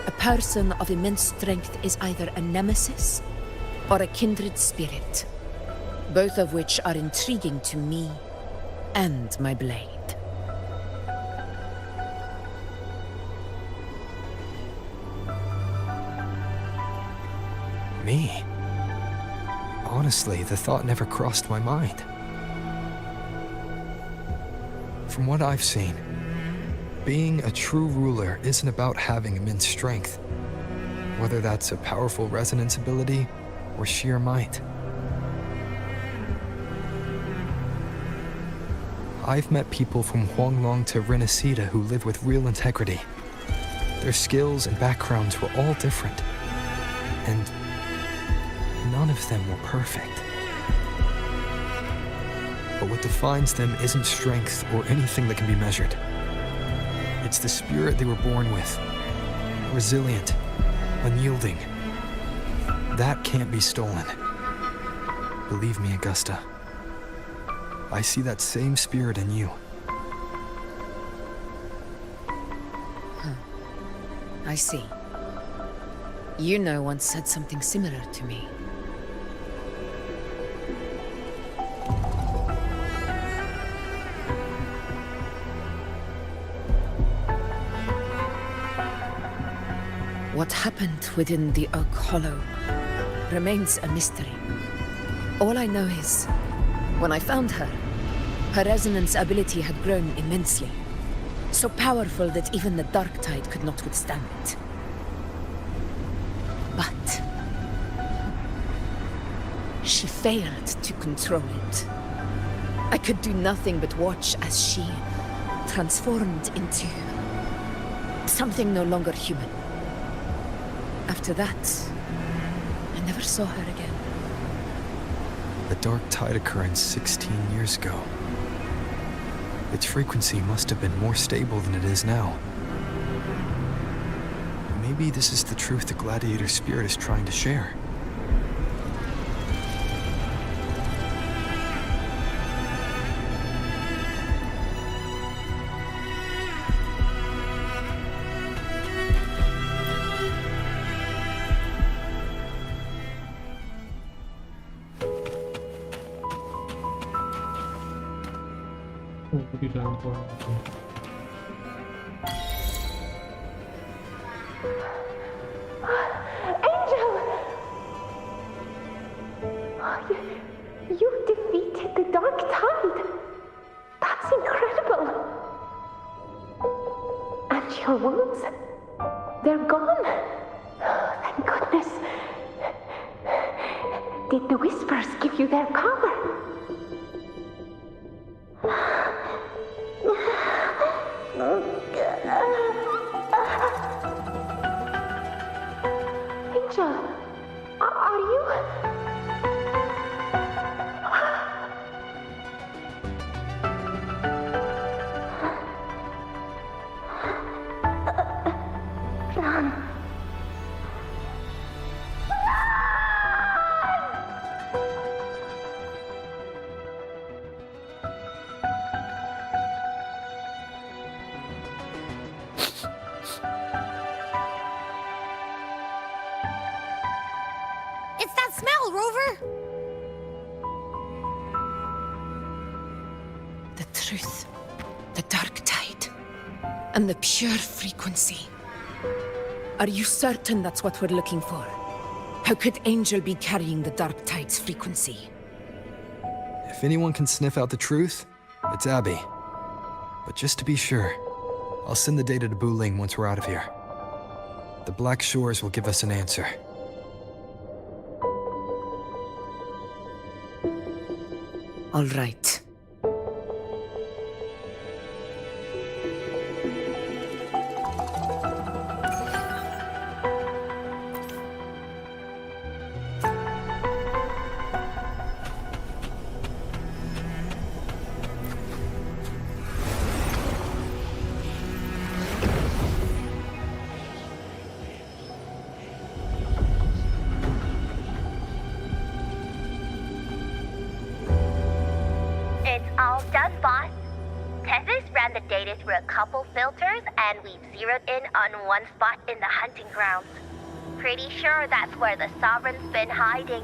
A person of immense strength is either a nemesis or a kindred spirit, both of which are intriguing to me and my blade. Me? Honestly, the thought never crossed my mind. From what I've seen, being a true ruler isn't about having immense strength, whether that's a powerful resonance ability or sheer might. I've met people from Huanglong to Renacida who live with real integrity. Their skills and backgrounds were all different, and none of them were perfect. But what defines them isn't strength or anything that can be measured. It's the spirit they were born with. Resilient, unyielding. That can't be stolen. Believe me, Augusta. I see that same spirit in you. I see. Yuno once said something similar to me. What happened within the Oak Hollow remains a mystery. All I know is, when I found her, her resonance ability had grown immensely. So powerful that even the Dark Tide could not withstand it. But she failed to control it. I could do nothing but watch as she transformed into something no longer human. After that, I never saw her again. The Dark Tide occurred 16 years ago. Its frequency must have been more stable than it is now. Maybe this is the truth the Gladiator spirit is trying to share. Di dalam pohon itu. Angel! You defeated the Dark Tide! That's incredible! And your wounds? They're gone? Thank goodness! Did the Whispers give you their power? Angel, are you? Run. It's that smell, Rover! The truth, the Dark Tide, and the pure frequency. Are you certain that's what we're looking for? How could Angel be carrying the Dark Tide's frequency? If anyone can sniff out the truth, it's Abby. But just to be sure, I'll send the data to Buling once we're out of here. The Black Shores will give us an answer. All right. All done, boss. Tethys ran the data through a couple filters, and we've zeroed in on one spot in the hunting grounds. Pretty sure that's where the Sovereign's been hiding.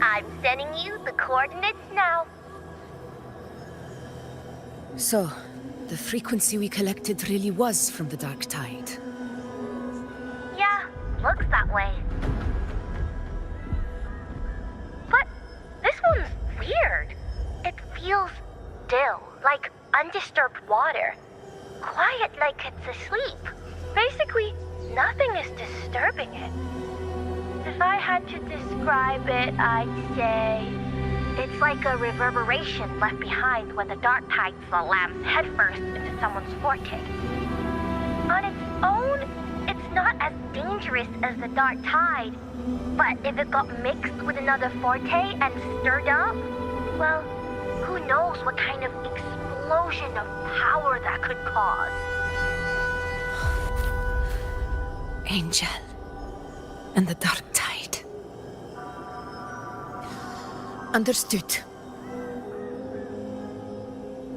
I'm sending you the coordinates now. So, the frequency we collected really was from the Dark Tide. Yeah, looks that way. But this one's weird. It feels still, like undisturbed water. Quiet like it's asleep. Basically, nothing is disturbing it. If I had to describe it, I'd say it's like a reverberation left behind when the dark tide slams headfirst into someone's forte. On its own, it's not as dangerous as the dark tide, but if it got mixed with another forte and stirred up, well, who knows what kind of explosion of power that could cause. Angel and the Dark Tide. Understood.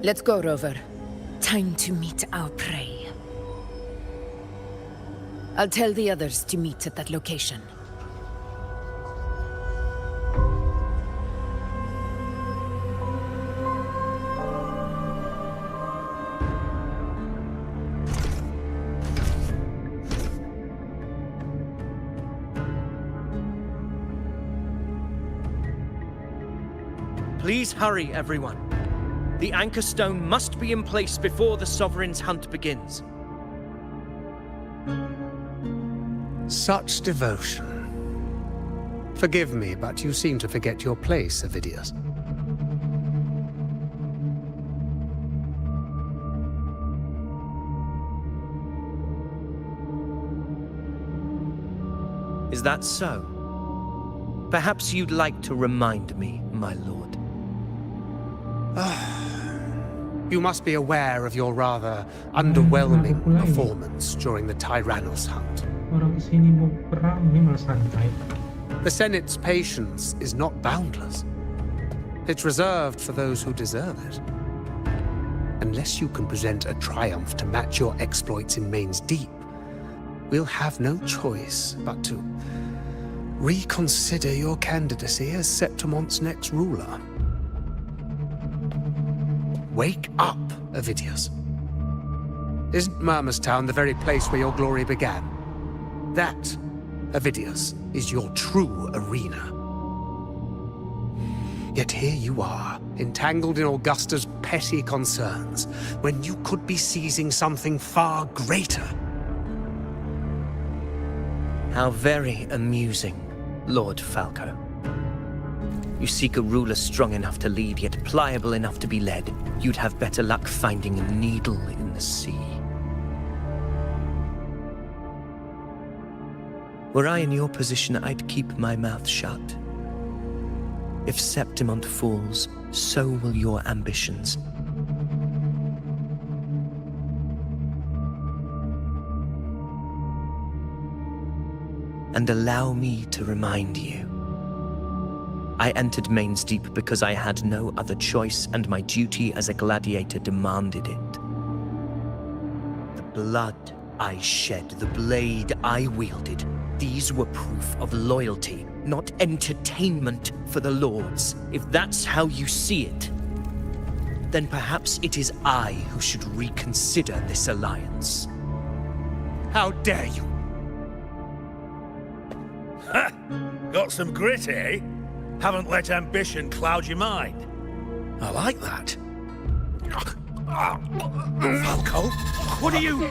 Let's go, Rover. Time to meet our prey. I'll tell the others to meet at that location. Please hurry, everyone. The anchor stone must be in place before the Sovereign's hunt begins. Such devotion. Forgive me, but you seem to forget your place, Avidius. Is that so? Perhaps you'd like to remind me, my lord. You must be aware of your rather underwhelming performance during the Tyrannus hunt. Orang kesini mau perang, ini malah santai. The Senate's patience is not boundless. It's reserved for those who deserve it. Unless you can present a triumph to match your exploits in Main's Deep, we'll have no choice but to reconsider your candidacy as Septimon's next ruler. Wake up, Avidius. Isn't Murmurstown the very place where your glory began? That, Avidius, is your true arena. Yet here you are, entangled in Augusta's petty concerns, when you could be seizing something far greater. How very amusing, Lord Falco. You seek a ruler strong enough to lead, yet pliable enough to be led. You'd have better luck finding a needle in the sea. Were I in your position, I'd keep my mouth shut. If Septimont falls, so will your ambitions. And allow me to remind you. I entered Main's Deep because I had no other choice, and my duty as a gladiator demanded it. The blood I shed, the blade I wielded, these were proof of loyalty, not entertainment for the Lords. If that's how you see it, then perhaps it is I who should reconsider this alliance. How dare you? Ha! Got some grit, eh? Haven't let ambition cloud your mind. I like that. Falco, what are you...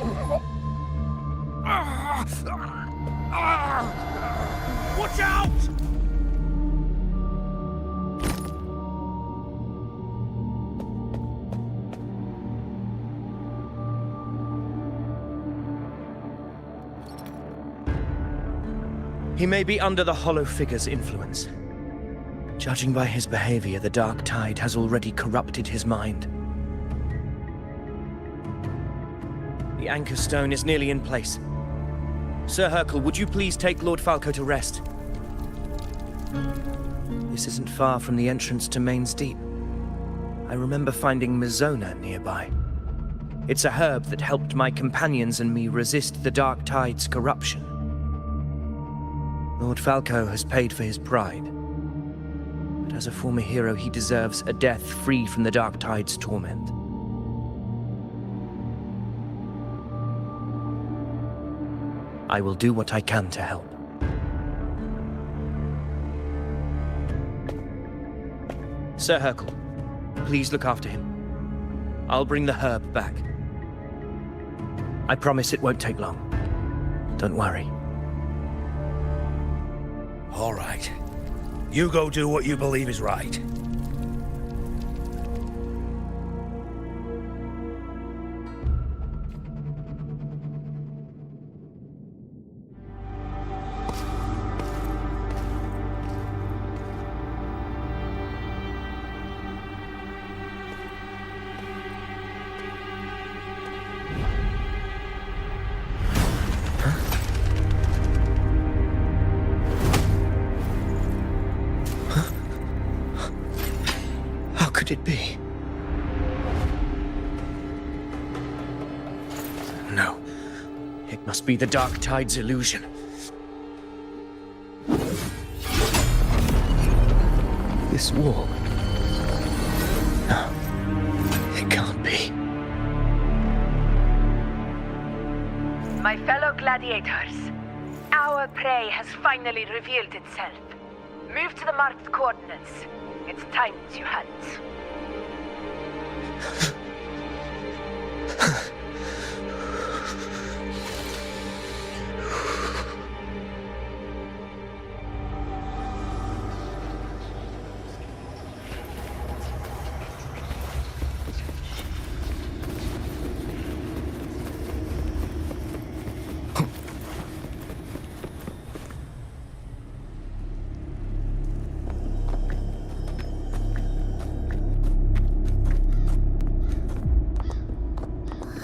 Watch out! He may be under the Hollow Figure's influence. Judging by his behavior, the Dark Tide has already corrupted his mind. The anchor stone is nearly in place. Sir Hercule, would you please take Lord Falco to rest? This isn't far from the entrance to Main's Deep. I remember finding Mizona nearby. It's a herb that helped my companions and me resist the Dark Tide's corruption. Lord Falco has paid for his pride. But as a former hero, he deserves a death free from the Dark Tide's torment. I will do what I can to help. Sir Hercule, please look after him. I'll bring the herb back. I promise it won't take long. Don't worry. All right. You go do what you believe is right. How could it be? No. It must be the Dark Tide's illusion. This wall. No. It can't be. My fellow gladiators, our prey has finally revealed itself. Move to the marked coordinates. It's time to hunt.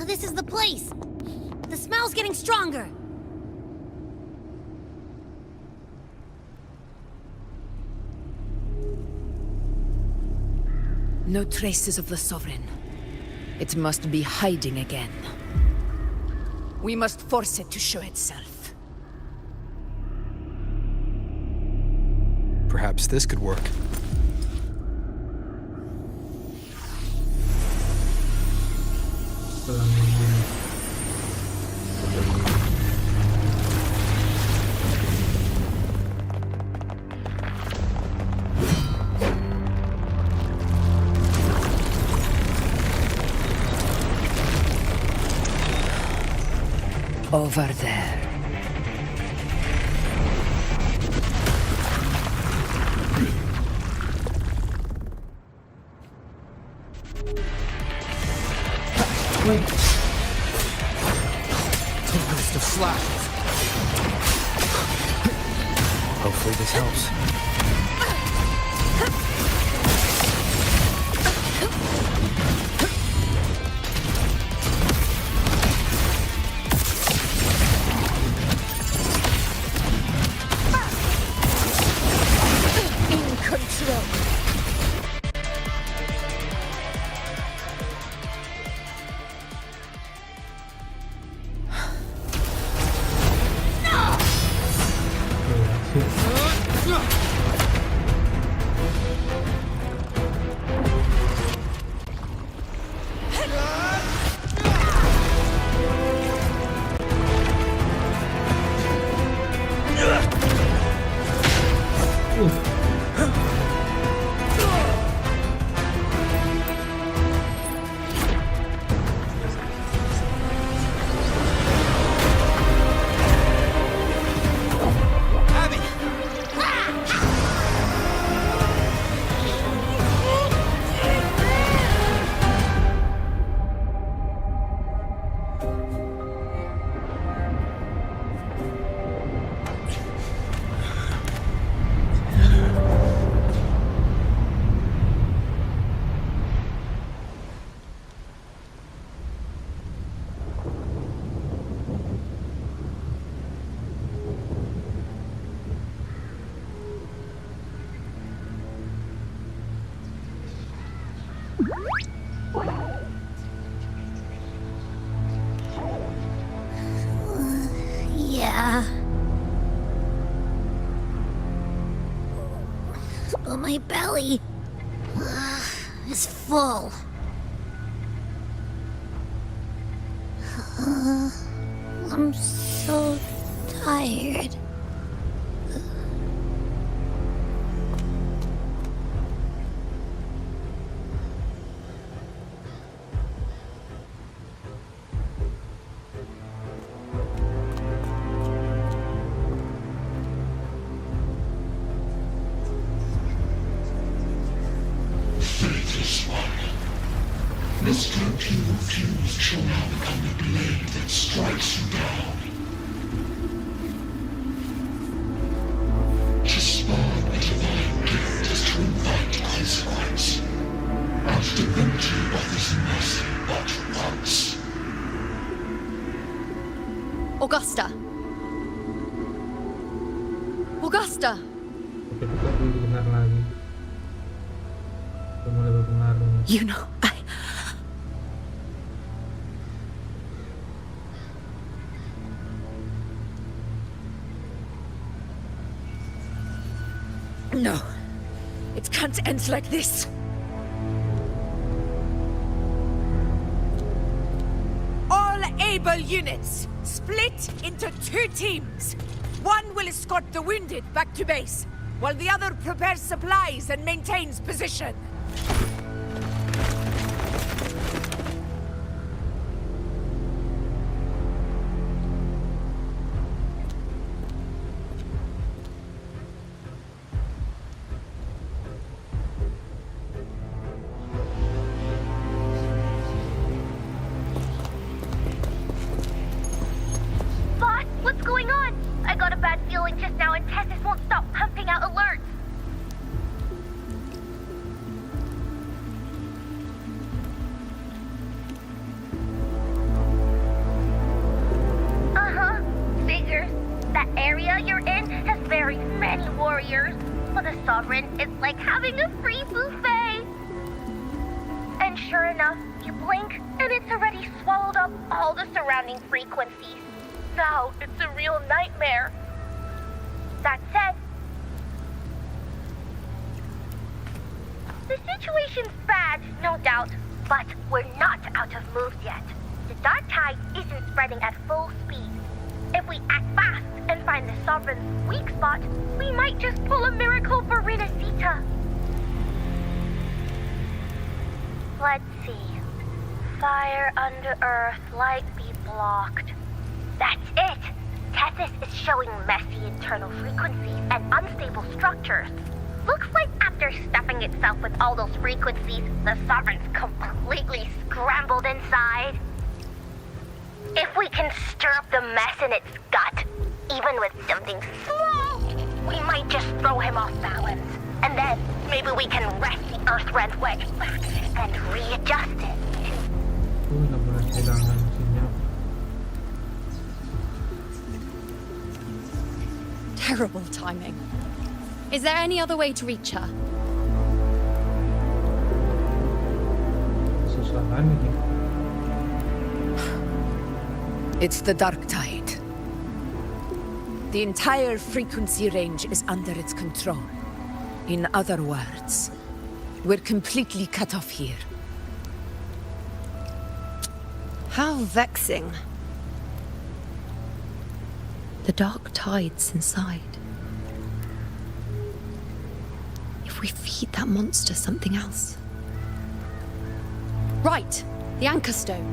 This is the place! The smell's getting stronger! No traces of the Sovereign. It must be hiding again. We must force it to show itself. Perhaps this could work. Over there. Tempest of slashes. Hopefully this helps. Yeah. But my belly is full. I'm so tired. This gently refused shall now become the blade that strikes you down. To spawn a divine gift is to invite consequence, and divinity offers mercy but once. Augusta! Augusta! Oke, kita perlu dengar lagi. Udah mulai berpengaruh. You know, No. It can't end like this. All able units, split into 2 teams. One will escort the wounded back to base, while the other prepares supplies and maintains position. Let's see. Fire under earth, light be blocked. That's it! Tethys is showing messy internal frequencies and unstable structures. Looks like after stuffing itself with all those frequencies, the Sovereign's completely scrambled inside. If we can stir up the mess in its gut, even with something small, we might just throw him off balance. And then maybe we can wrest the Earth-rent wedge back and readjust it. Terrible timing. Is there any other way to reach her? It's the dark tide. The entire frequency range is under its control. In other words, we're completely cut off here. How vexing. The dark tide's inside. If we feed that monster something else. Right, the anchor stone.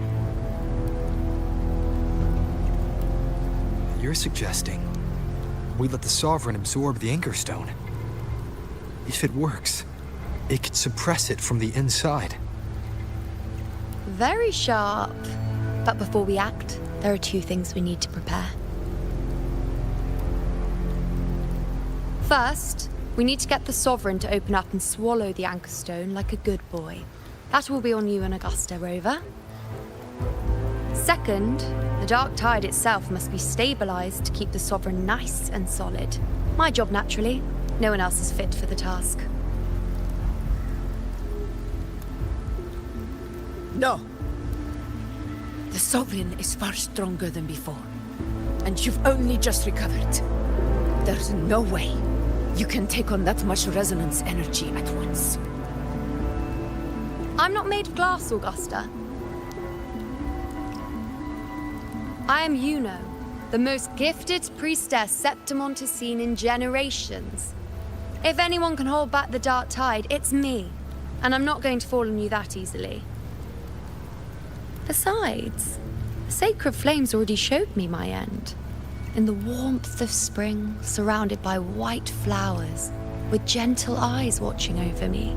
You're suggesting we let the Sovereign absorb the anchor stone. If it works, it could suppress it from the inside. Very sharp. But before we act, there are 2 things we need to prepare. First, we need to get the Sovereign to open up and swallow the anchor stone like a good boy. That will be on you and Augusta, Rover. Second, the dark tide itself must be stabilized to keep the Sovereign nice and solid. My job, naturally. No one else is fit for the task. No. The Sovereign is far stronger than before. And you've only just recovered. There's no way you can take on that much resonance energy at once. I'm not made of glass, Augusta. I am Yuno, The most gifted priestess Septimont has seen in generations. If anyone can hold back the dark tide, it's me. And I'm not going to fall on you that easily. Besides, the sacred flames already showed me my end. In the warmth of spring, surrounded by white flowers, with gentle eyes watching over me.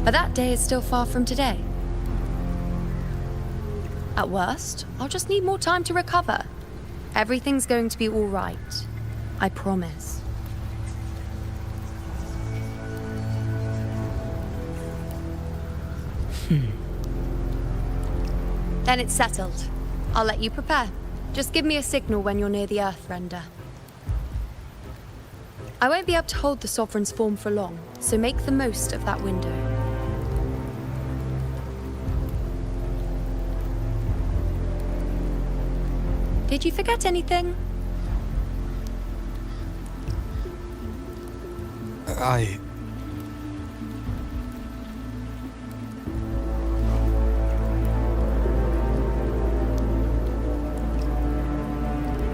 But that day is still far from today. At worst, I'll just need more time to recover. Everything's going to be all right. I promise. Then it's settled. I'll let you prepare. Just give me a signal when you're near the Earthrender. I won't be able to hold the Sovereign's form for long, so make the most of that window. Did you forget anything?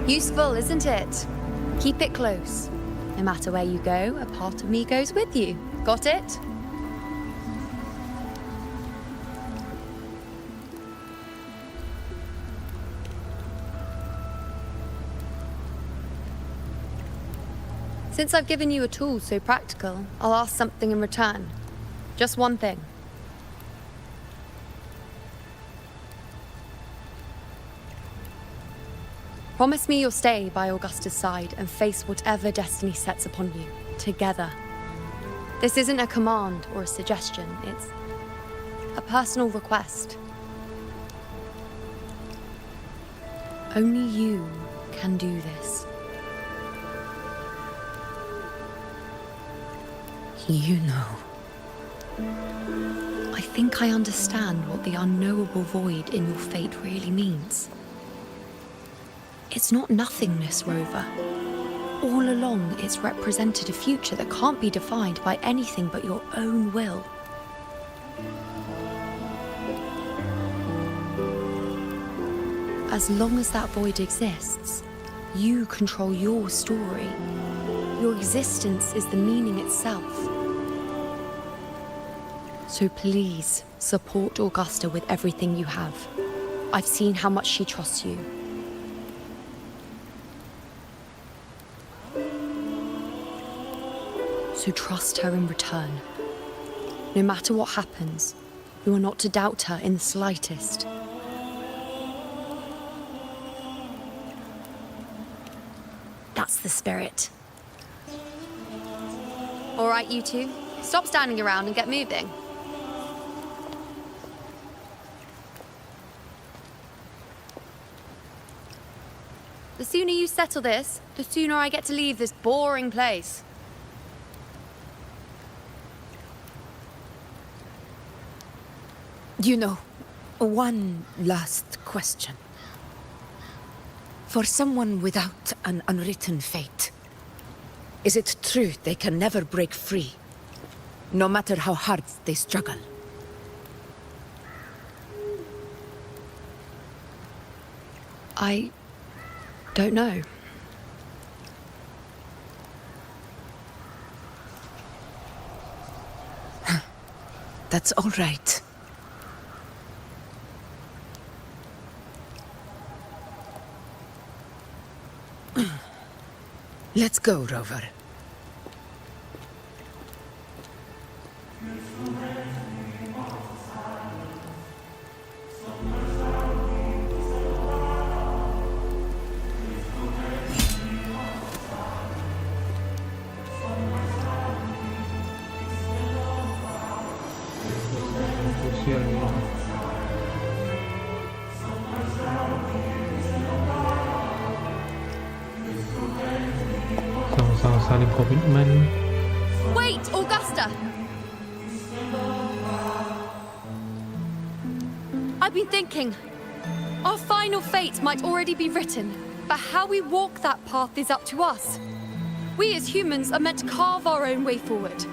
Useful, isn't it? Keep it close. No matter where you go, a part of me goes with you. Got it? Since I've given you a tool so practical, I'll ask something in return. Just one thing. Promise me you'll stay by Augusta's side and face whatever destiny sets upon you, together. This isn't a command or a suggestion, it's a personal request. Only you can do this. You know. I think I understand what the unknowable void in your fate really means. It's not nothingness, Rover. All along, it's represented a future that can't be defined by anything but your own will. As long as that void exists, you control your story. Your existence is the meaning itself. So please, support Augusta with everything you have. I've seen how much she trusts you. So trust her in return. No matter what happens, you are not to doubt her in the slightest. That's the spirit. All right, you two. Stop standing around and get moving. The sooner you settle this, the sooner I get to leave this boring place. You know, one last question. For someone without an unwritten fate, is it true they can never break free, no matter how hard they struggle? I don't know. That's all right. Let's go, Rover. Sama-sama saling komitmen. Wait, Augusta! I've been thinking. Our final fate might already be written, but how we walk that path is up to us. We as humans are meant to carve our own way forward.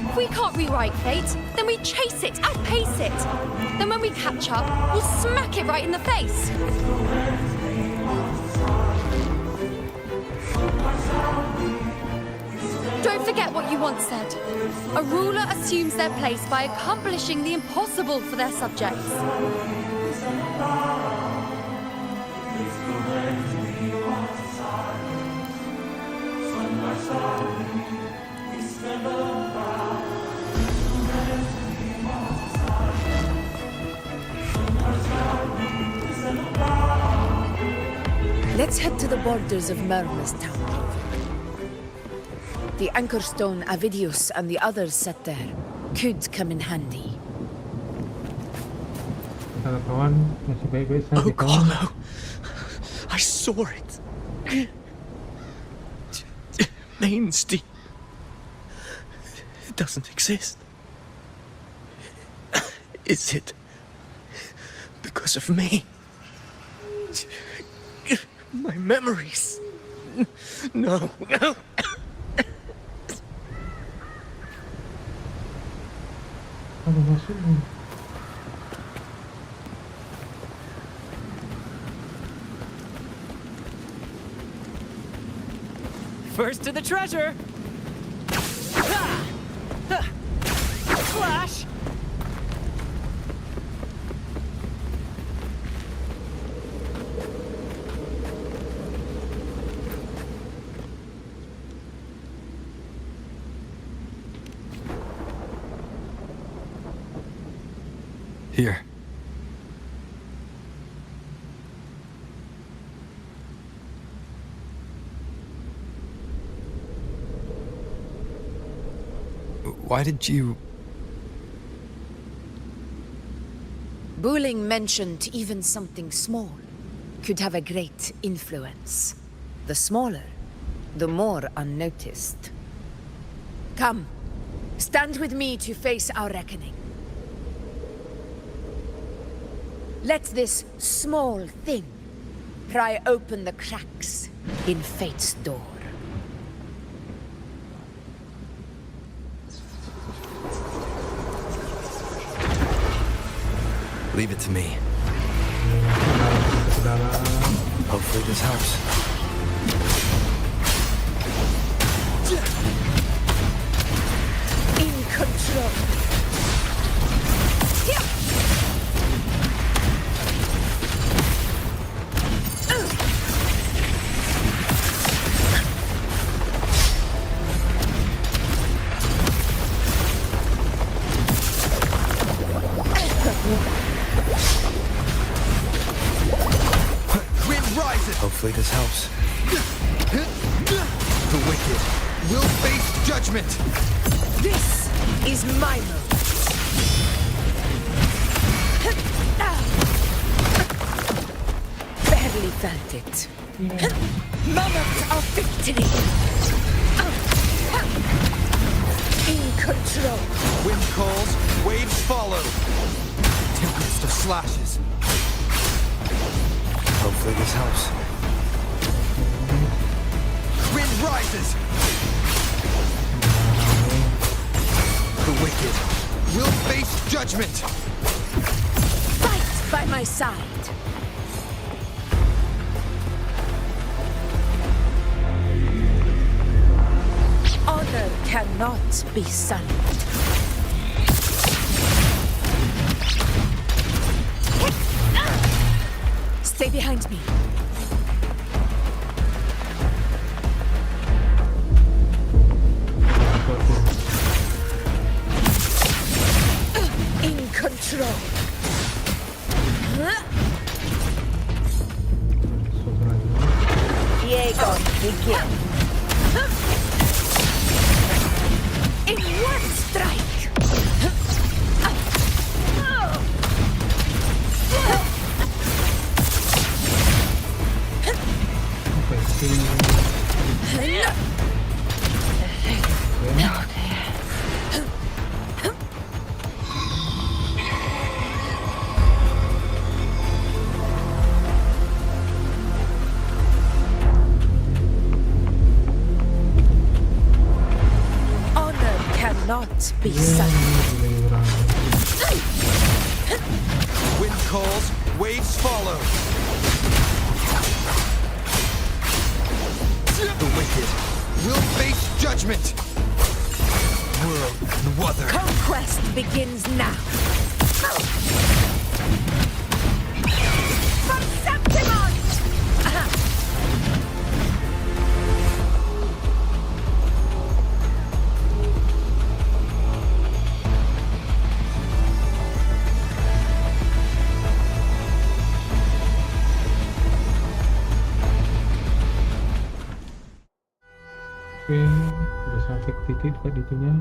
If we we can't rewrite fate, then we chase it, outpace it. Then when we catch up, we'll smack it right in the face. Don't forget what you once said. A ruler assumes their place by accomplishing the impossible for their subjects. Let's head to the borders of Myrna's town. The anchor stone Avidius and the others set there could come in handy. Kawan masih baik-baik saja. Oh, Carlo, I saw it. Main's Deep. It doesn't exist. Is it because of me? My memories. No. Apa maksudnya? First to the treasure. Flash. Here. Why did you... Buling mentioned even something small could have a great influence. The smaller, the more unnoticed. Come, stand with me to face our reckoning. Let this small thing pry open the cracks in fate's door. Leave it to me. Hopefully this helps. In control. Hopefully this helps. The wicked will face judgment! This is my move. Barely felt it. Moment of victory. In control. Wind calls, waves follow. Tempest of slashes. Hopefully this helps. Wind rises! The wicked will face judgment! Fight by my side! Honor cannot be sullied. Stay behind me. In control. Diego, begin. In one strike. not be silent. Wind calls, waves follow. The wicked will face judgment. World and Wuthering. Conquest begins now. From Septimon! Oke, udah sampai ke titik dekat itunya.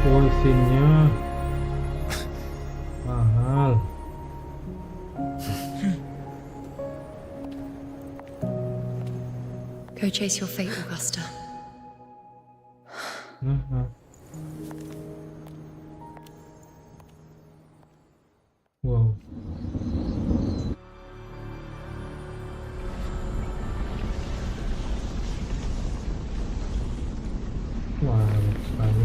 Polisinya mahal. Go chase your fate, Augusta. Wow. Wah, sekali.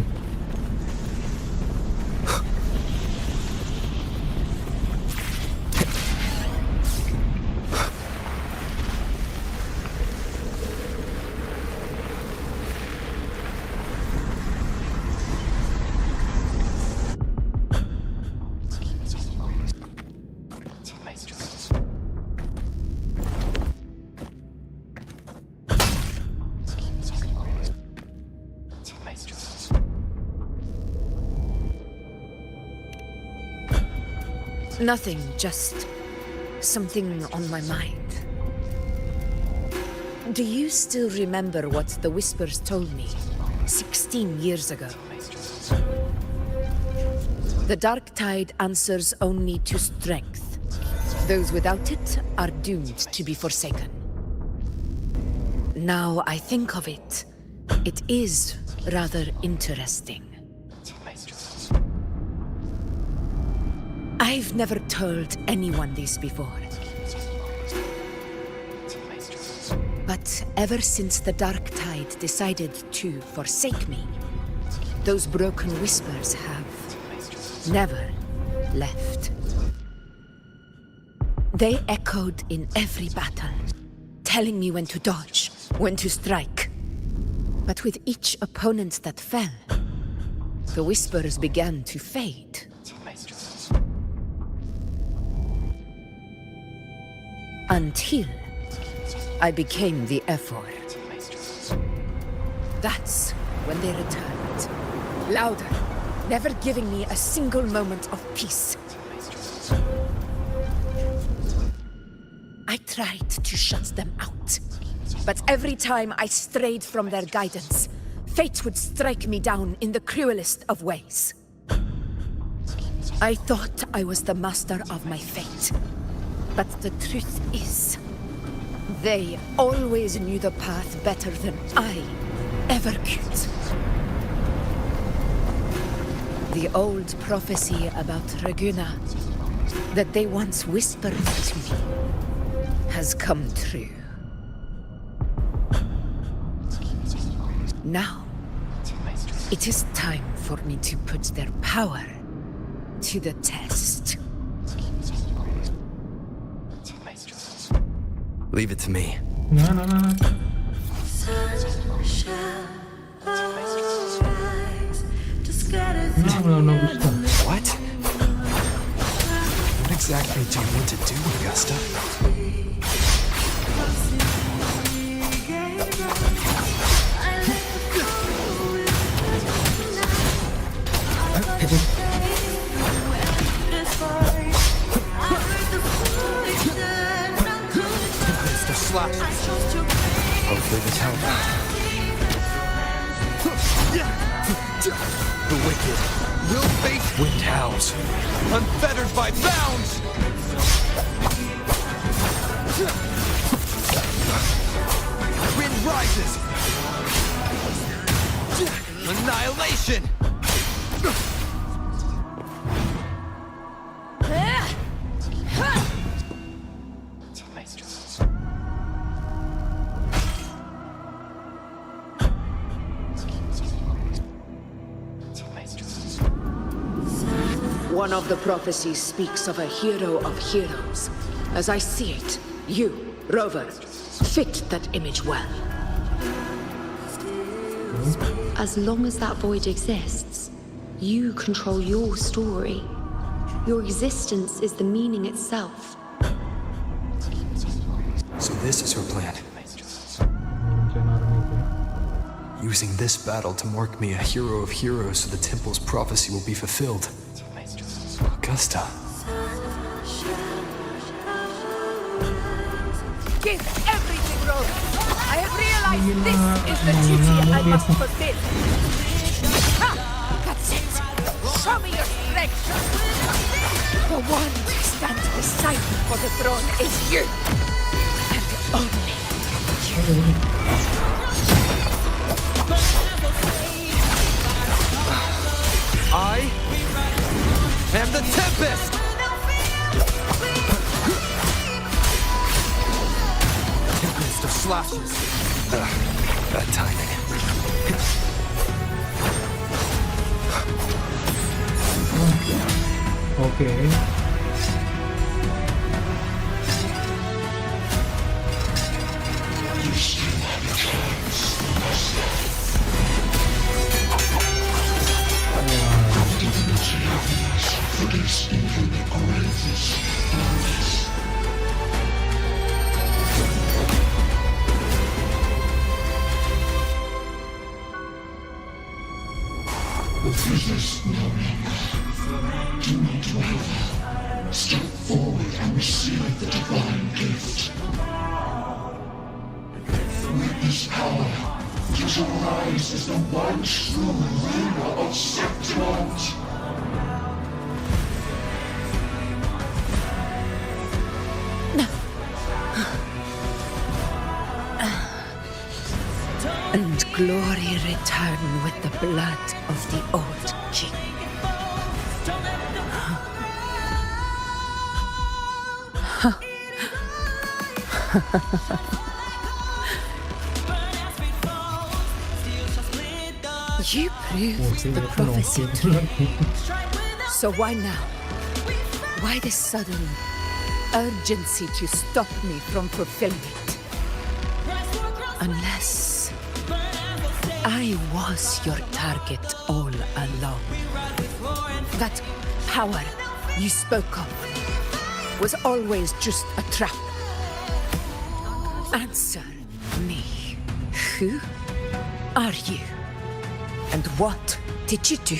Nothing, just something on my mind. Do you still remember what the Whispers told me 16 years ago? The dark tide answers only to strength. Those without it are doomed to be forsaken. Now I think of it, it is rather interesting. I've never told anyone this before. But ever since the dark tide decided to forsake me, those broken whispers have never left. They echoed in every battle, telling me when to dodge, when to strike. But with each opponent that fell, the whispers began to fade. Until I became the Ephor. That's when they returned. Louder, never giving me a single moment of peace. I tried to shut them out, but every time I strayed from their guidance, fate would strike me down in the cruelest of ways. I thought I was the master of my fate. But the truth is, they always knew the path better than I ever could. The old prophecy about Reguna, that they once whispered to me, has come true. Now, it is time for me to put their power to the test. Leave it to me. No. No, Gusta. What? What exactly do you want to do, Augusta? There is help. The wicked will face wind howls, unfettered by bounds! Wind rises! Annihilation! One of the prophecies speaks of a hero of heroes. As I see it, you, Rover, fit that image well. As long as that void exists, you control your story. Your existence is the meaning itself. So this is her plan. Using this battle to mark me a hero of heroes so the temple's prophecy will be fulfilled. Augusta. Give everything, Rover. I have realized this is the duty I must fulfill. Ha! That's it. Show me your strength. The one who stands beside me for the throne is you. And only you. I am the Tempest! Tempest of slashes. Bad timing. Okay. You still have a chance. For this even the greatest promise. Resist no longer. Do not waver. Step forward and receive the divine gift. With this power, you shall rise as the one true ruler of Septimont. And glory return with the blood of the old king. You proved the prophecy true. So why now? Why this sudden urgency to stop me from fulfilling it? Unless I was your target all along. That power you spoke of was always just a trap. Answer me. Who are you? And what did you do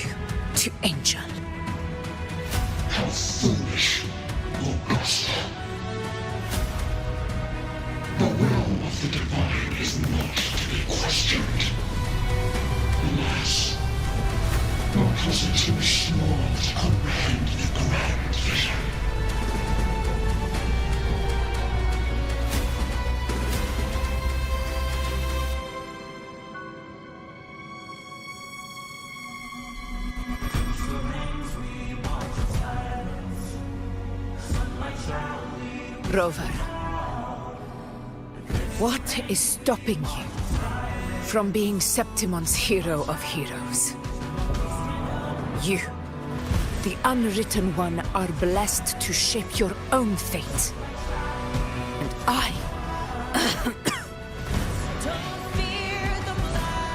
to Angel? How foolish, Augusta. The will of the divine is not to be questioned. Alas, your cousin too small to comprehend the grand vision. Rover, what is stopping you from being Septimon's hero of heroes? You, the unwritten one, are blessed to shape your own fate. And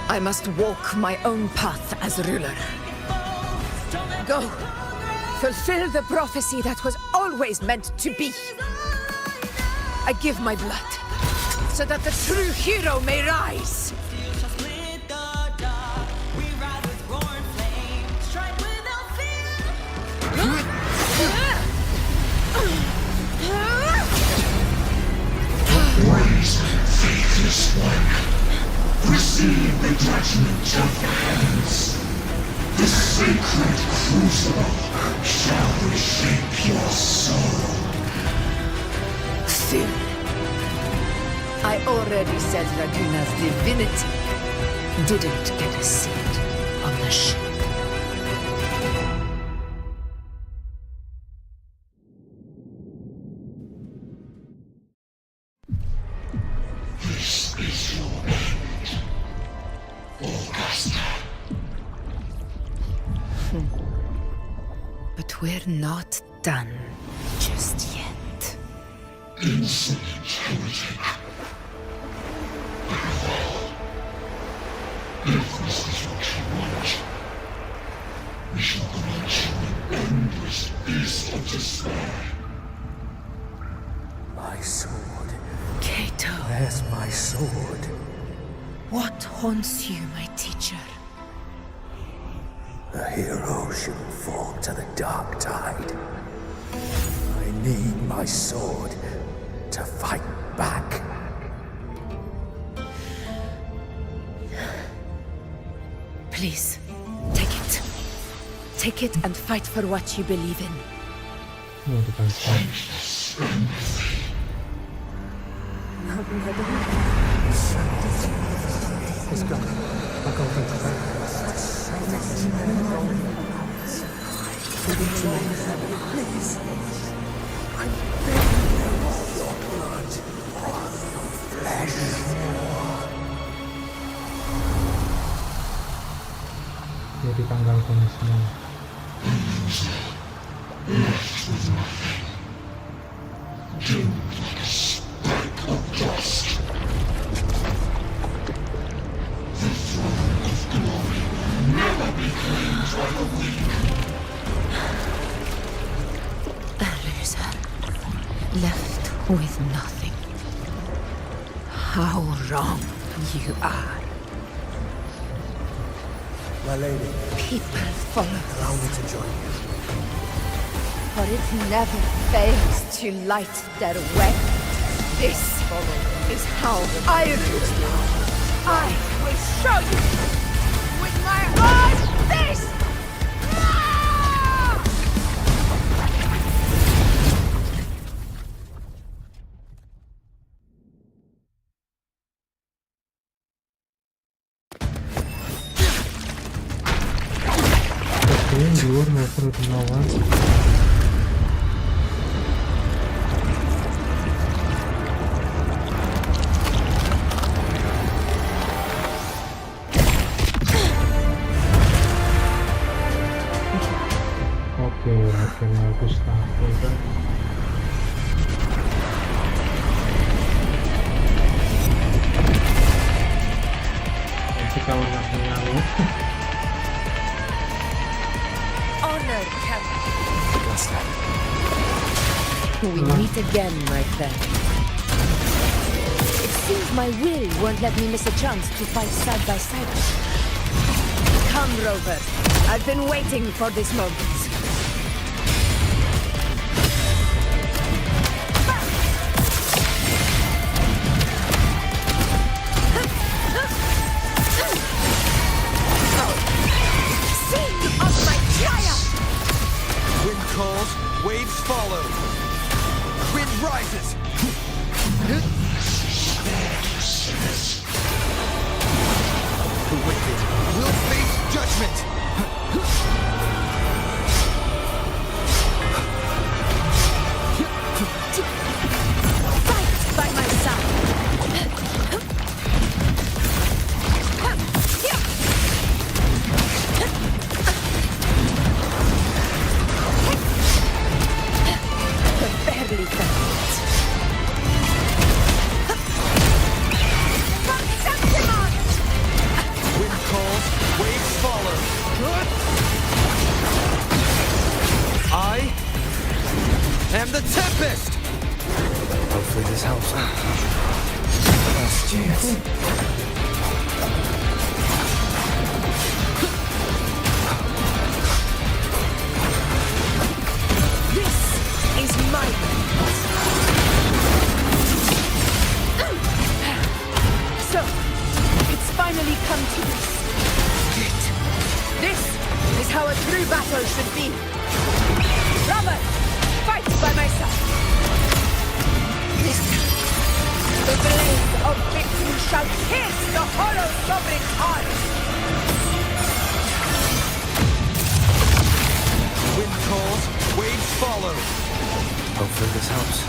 I must walk my own path as ruler. Go, fulfill the prophecy that was always meant to be. I give my blood, so that the true hero may rise. Raise, faithless one. the judgment of the hands. The sacred crucible shall reshape your soul. Fool. I already said Raguna's divinity didn't get a seat on the ship. This is your end, Augusta. But we're not done just yet. Insolent heretic. Very well. If this is what you want, we shall grant you an endless peace of despair. My sword. Cato. Where's my sword? What haunts you, my teacher? A hero shouldn't fall to the dark tide. I need my sword to fight back. Please, take it. Take it and fight for what you believe in. No, the guy's fine. Let's go. I'll go for Please. I'm begging you, your blood, your flesh. Jadi tanggal kondisinya. Left with nothing. Doomed like a speck of dust. The throne of glory will never be claimed by the weak. A loser. Left with nothing. How wrong you are. My lady. People follow. Allow me to join you. For it never fails to light their way. This is how I rule you. I will show you with my own fist! Oke, di luar nggak perlu melawan. Oke, akhirnya aku stabil kan. Nanti kalau nggak nyamuk. Honor, Captain. We meet again, my friend. It seems my will won't let me miss a chance to fight side by side. Come, Rover. I've been waiting for this moment. Wind calls, waves follow. Wind rises. The wicked will face judgment. Fight by my side. Barely felt it. Wind calls, waves follow. I am the Tempest. Hopefully this helps. Last chance. This is my moment. So, it's finally come The blaze of victory shall pierce the hollow sovereign's heart. Wind calls, waves follow. Hopefully this helps.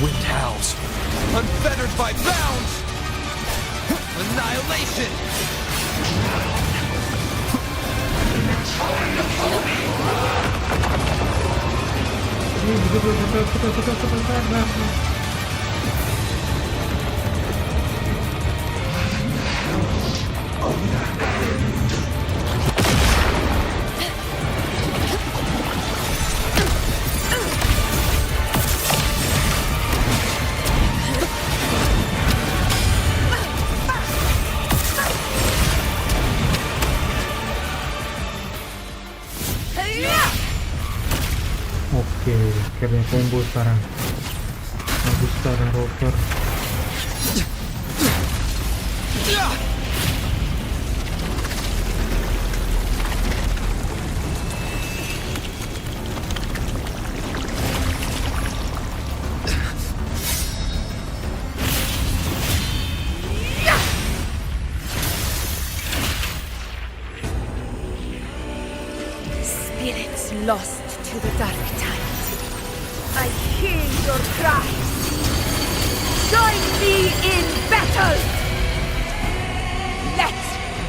Wind howls. Unfettered by bounds! Annihilation! Oke, akhirnya combo sekarang. Bagus sekarang rotor. Spirits lost to the dark tide. I hear your cries. Join me in battle! Let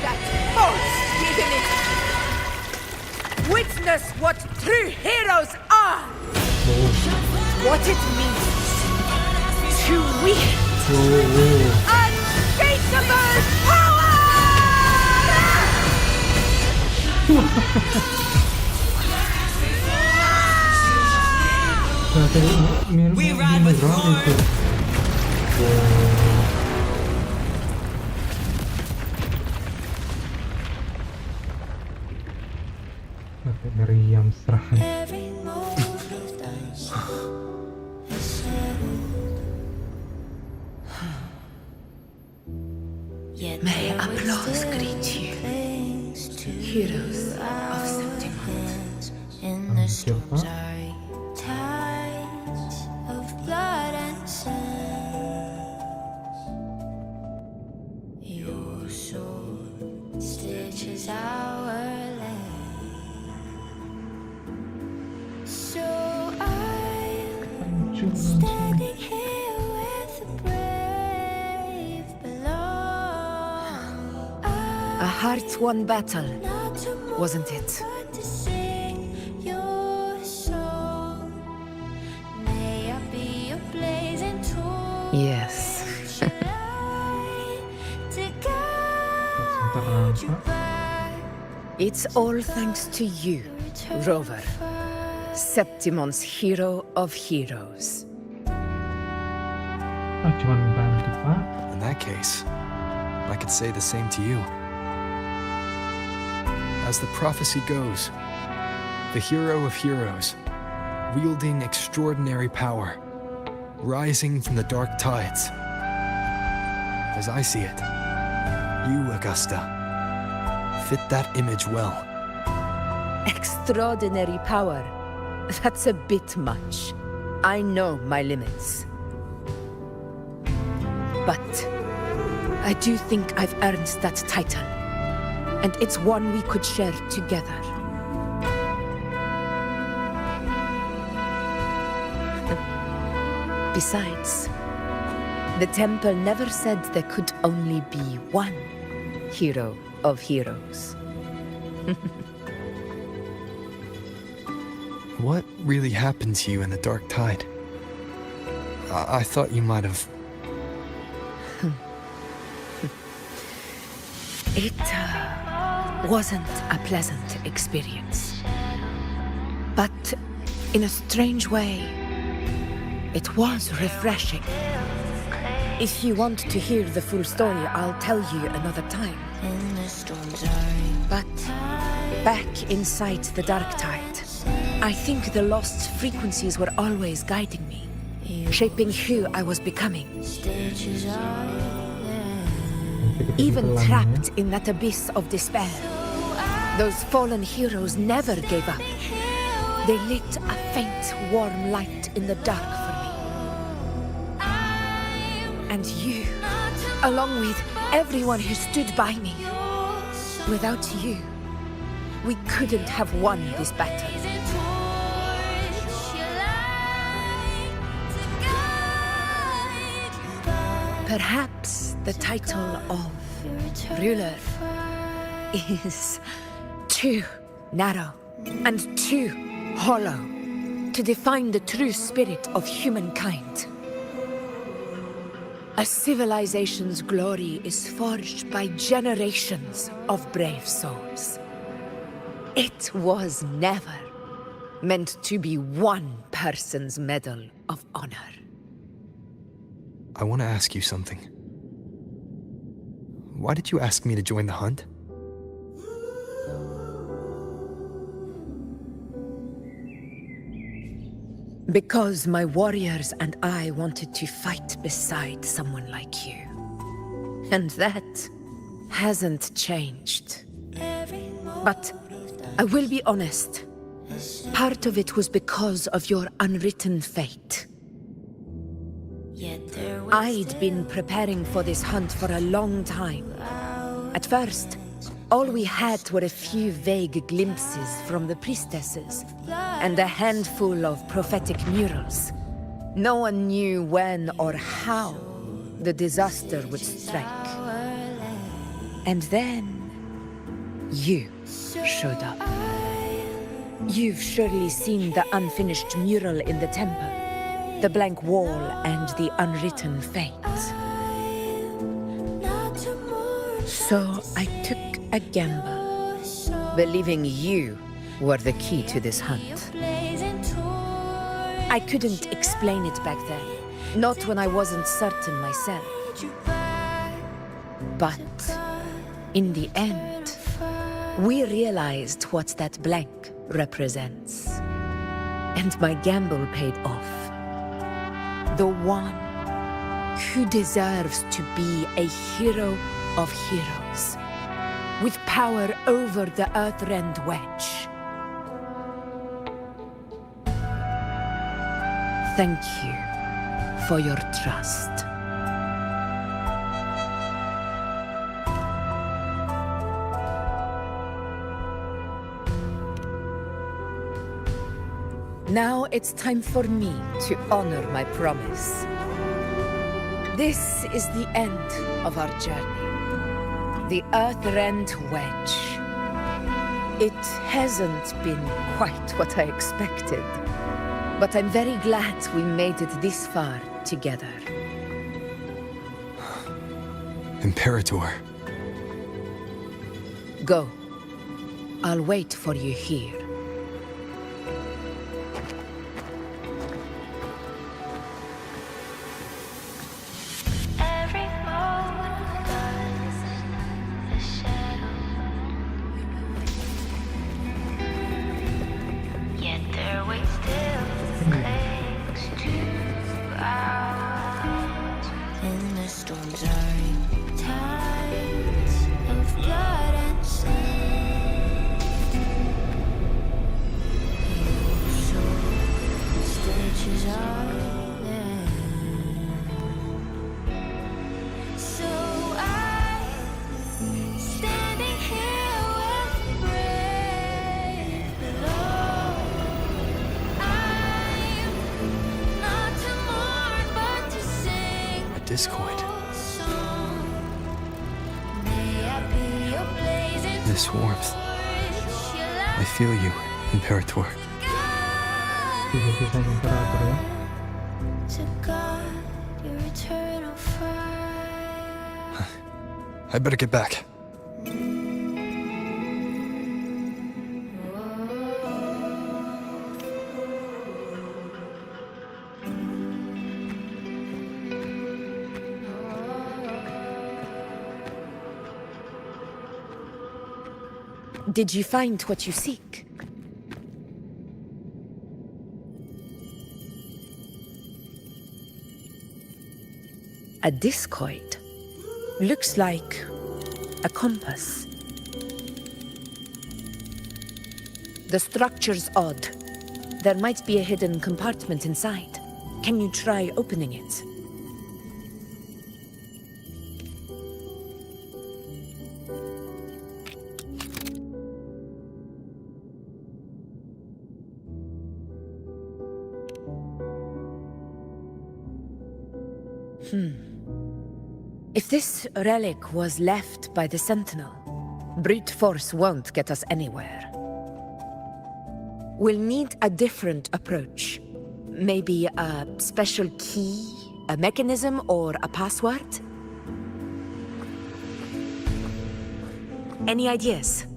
that false divinity witness what true heroes are! What it means to wield unshakable power! We ride with glory. Meriam serangan. May applause greet you, heroes of September. In the storms tides of blood and sand. Your sword stitches our land. So I'm standing here with the brave below. A hard-won battle, wasn't it? To sing your song. May I be a blazing torch. Yes. To guide you back. It's all thanks to you, Rover, Septimon's hero of heroes. Cuman bantu, Pak. In that case, I could say the same to you. As the prophecy goes, the hero of heroes, wielding extraordinary power, rising from the dark tides. As I see it, you, Augusta, fit that image well. Extraordinary power. That's a bit much. I know my limits. But I do think I've earned that title. And it's one we could share together. Besides, the temple never said there could only be one hero of heroes. What really happened to you in the dark tide? I thought you might have... It wasn't a pleasant experience. But in a strange way, it was refreshing. If you want to hear the full story, I'll tell you another time. But back inside the dark tide, I think the lost frequencies were always guiding me, shaping who I was becoming. Even trapped in that abyss of despair, those fallen heroes never gave up. They lit a faint, warm light in the dark for me. And you, along with everyone who stood by me. Without you, we couldn't have won this battle. Perhaps the title of ruler is too narrow and too hollow to define the true spirit of humankind. A civilization's glory is forged by generations of brave souls. It was never meant to be one person's medal of honor. I want to ask you something. Why did you ask me to join the hunt? Because my warriors and I wanted to fight beside someone like you. And that hasn't changed. But I will be honest. Part of it was because of your unwritten fate. I'd been preparing for this hunt for a long time. At first, all we had were a few vague glimpses from the priestesses, and a handful of prophetic murals. No one knew when or how the disaster would strike. And then, you showed up. You've surely seen the unfinished mural in the temple, the blank wall and the unwritten fate. So I took a gamble, believing you were the key to this hunt. I couldn't explain it back then, not when I wasn't certain myself. But in the end, we realized what that blank represents. And my gamble paid off. The one who deserves to be a hero of heroes, with power over the Earthrend Wedge. Thank you for your trust. Now it's time for me to honor my promise. This is the end of our journey. The Earthrend Wedge. It hasn't been quite what I expected, but I'm very glad we made it this far together. Imperator. Go. I'll wait for you here. Discord. This warmth. I feel you, Imperator. Sisa-sisa Imperator ya. I better get back. Did you find what you seek? A discoid. Looks like a compass. The structure's odd. There might be a hidden compartment inside. Can you try opening it? If this relic was left by the Sentinel, brute force won't get us anywhere. We'll need a different approach. Maybe a special key, a mechanism, or a password? Any ideas?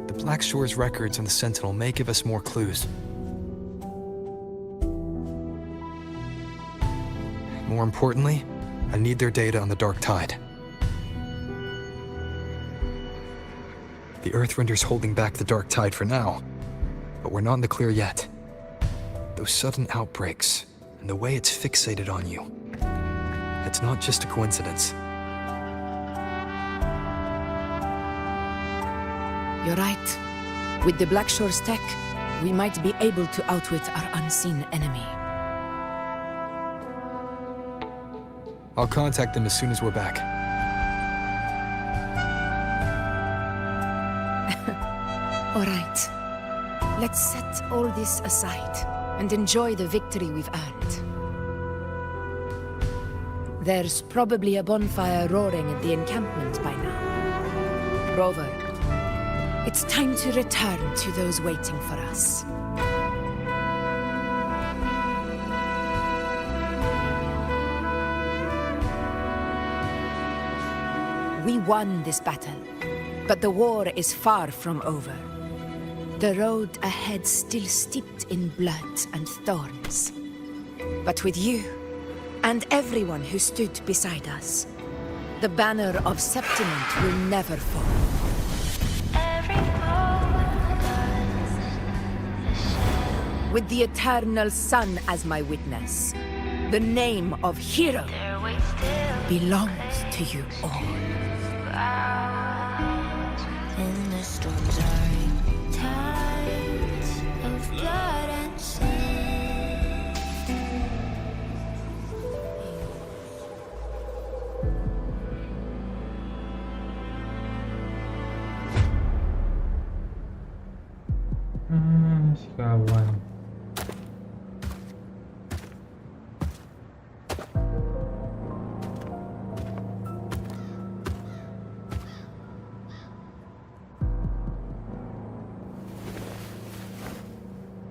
The Black Shore's records on the Sentinel may give us more clues. More importantly, I need their data on the Dark Tide. The Earthrender's holding back the Dark Tide for now, but we're not in the clear yet. Those sudden outbreaks, and the way it's fixated on you, it's not just a coincidence. You're right. With the Black Shore's tech, we might be able to outwit our unseen enemy. I'll contact them as soon as we're back. All right. Let's set all this aside and enjoy the victory we've earned. There's probably a bonfire roaring at the encampment by now. Rover, it's time to return to those waiting for us. We won this battle, but the war is far from over. The road ahead still steeped in blood and thorns. But with you, and everyone who stood beside us, the banner of Septiment will never fall. With the eternal sun as my witness, the name of hero belongs to you all. In the storms are tides of blood and sin. Si kawan.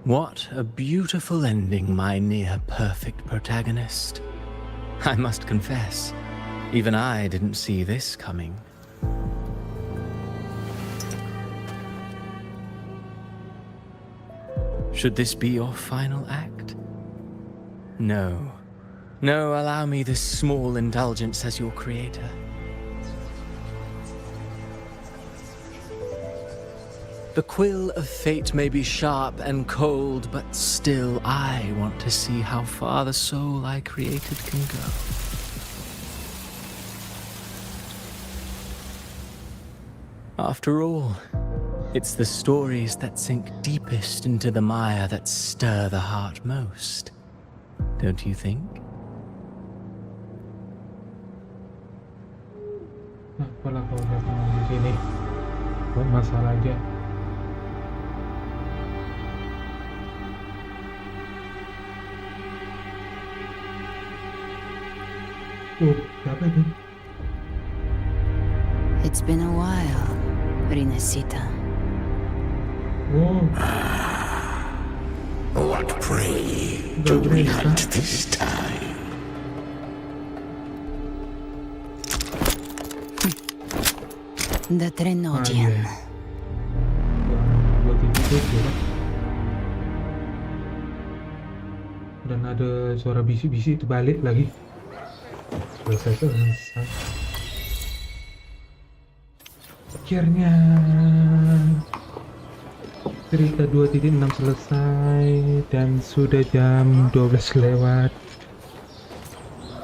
What a beautiful ending, my near-perfect protagonist. I must confess, even I didn't see this coming. Should this be your final act? No. No, allow me this small indulgence as your creator. The quill of fate may be sharp and cold, but still I want to see how far the soul I created can go. After all, it's the stories that sink deepest into the mire that stir the heart most, don't you think? Apalah kau datang di sini buat masalah aja. Siapa ini? It's been a while, Rinasita. What prey do we hunt this time? The Trenodian. Dan ada suara bisik-bisik itu balik lagi. Selesai. Akhirnya cerita 2.6 selesai dan sudah jam 12 lewat.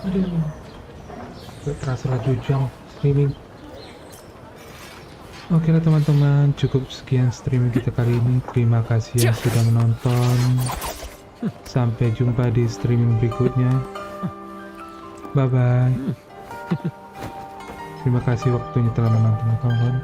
Aduh, gak terasa lagi jam streaming. Oke lah teman-teman, cukup sekian streaming kita kali ini. Terima kasih yang sudah menonton. Sampai jumpa di streaming berikutnya. Bye bye. Terima kasih waktunya telah menonton kawan-kawan.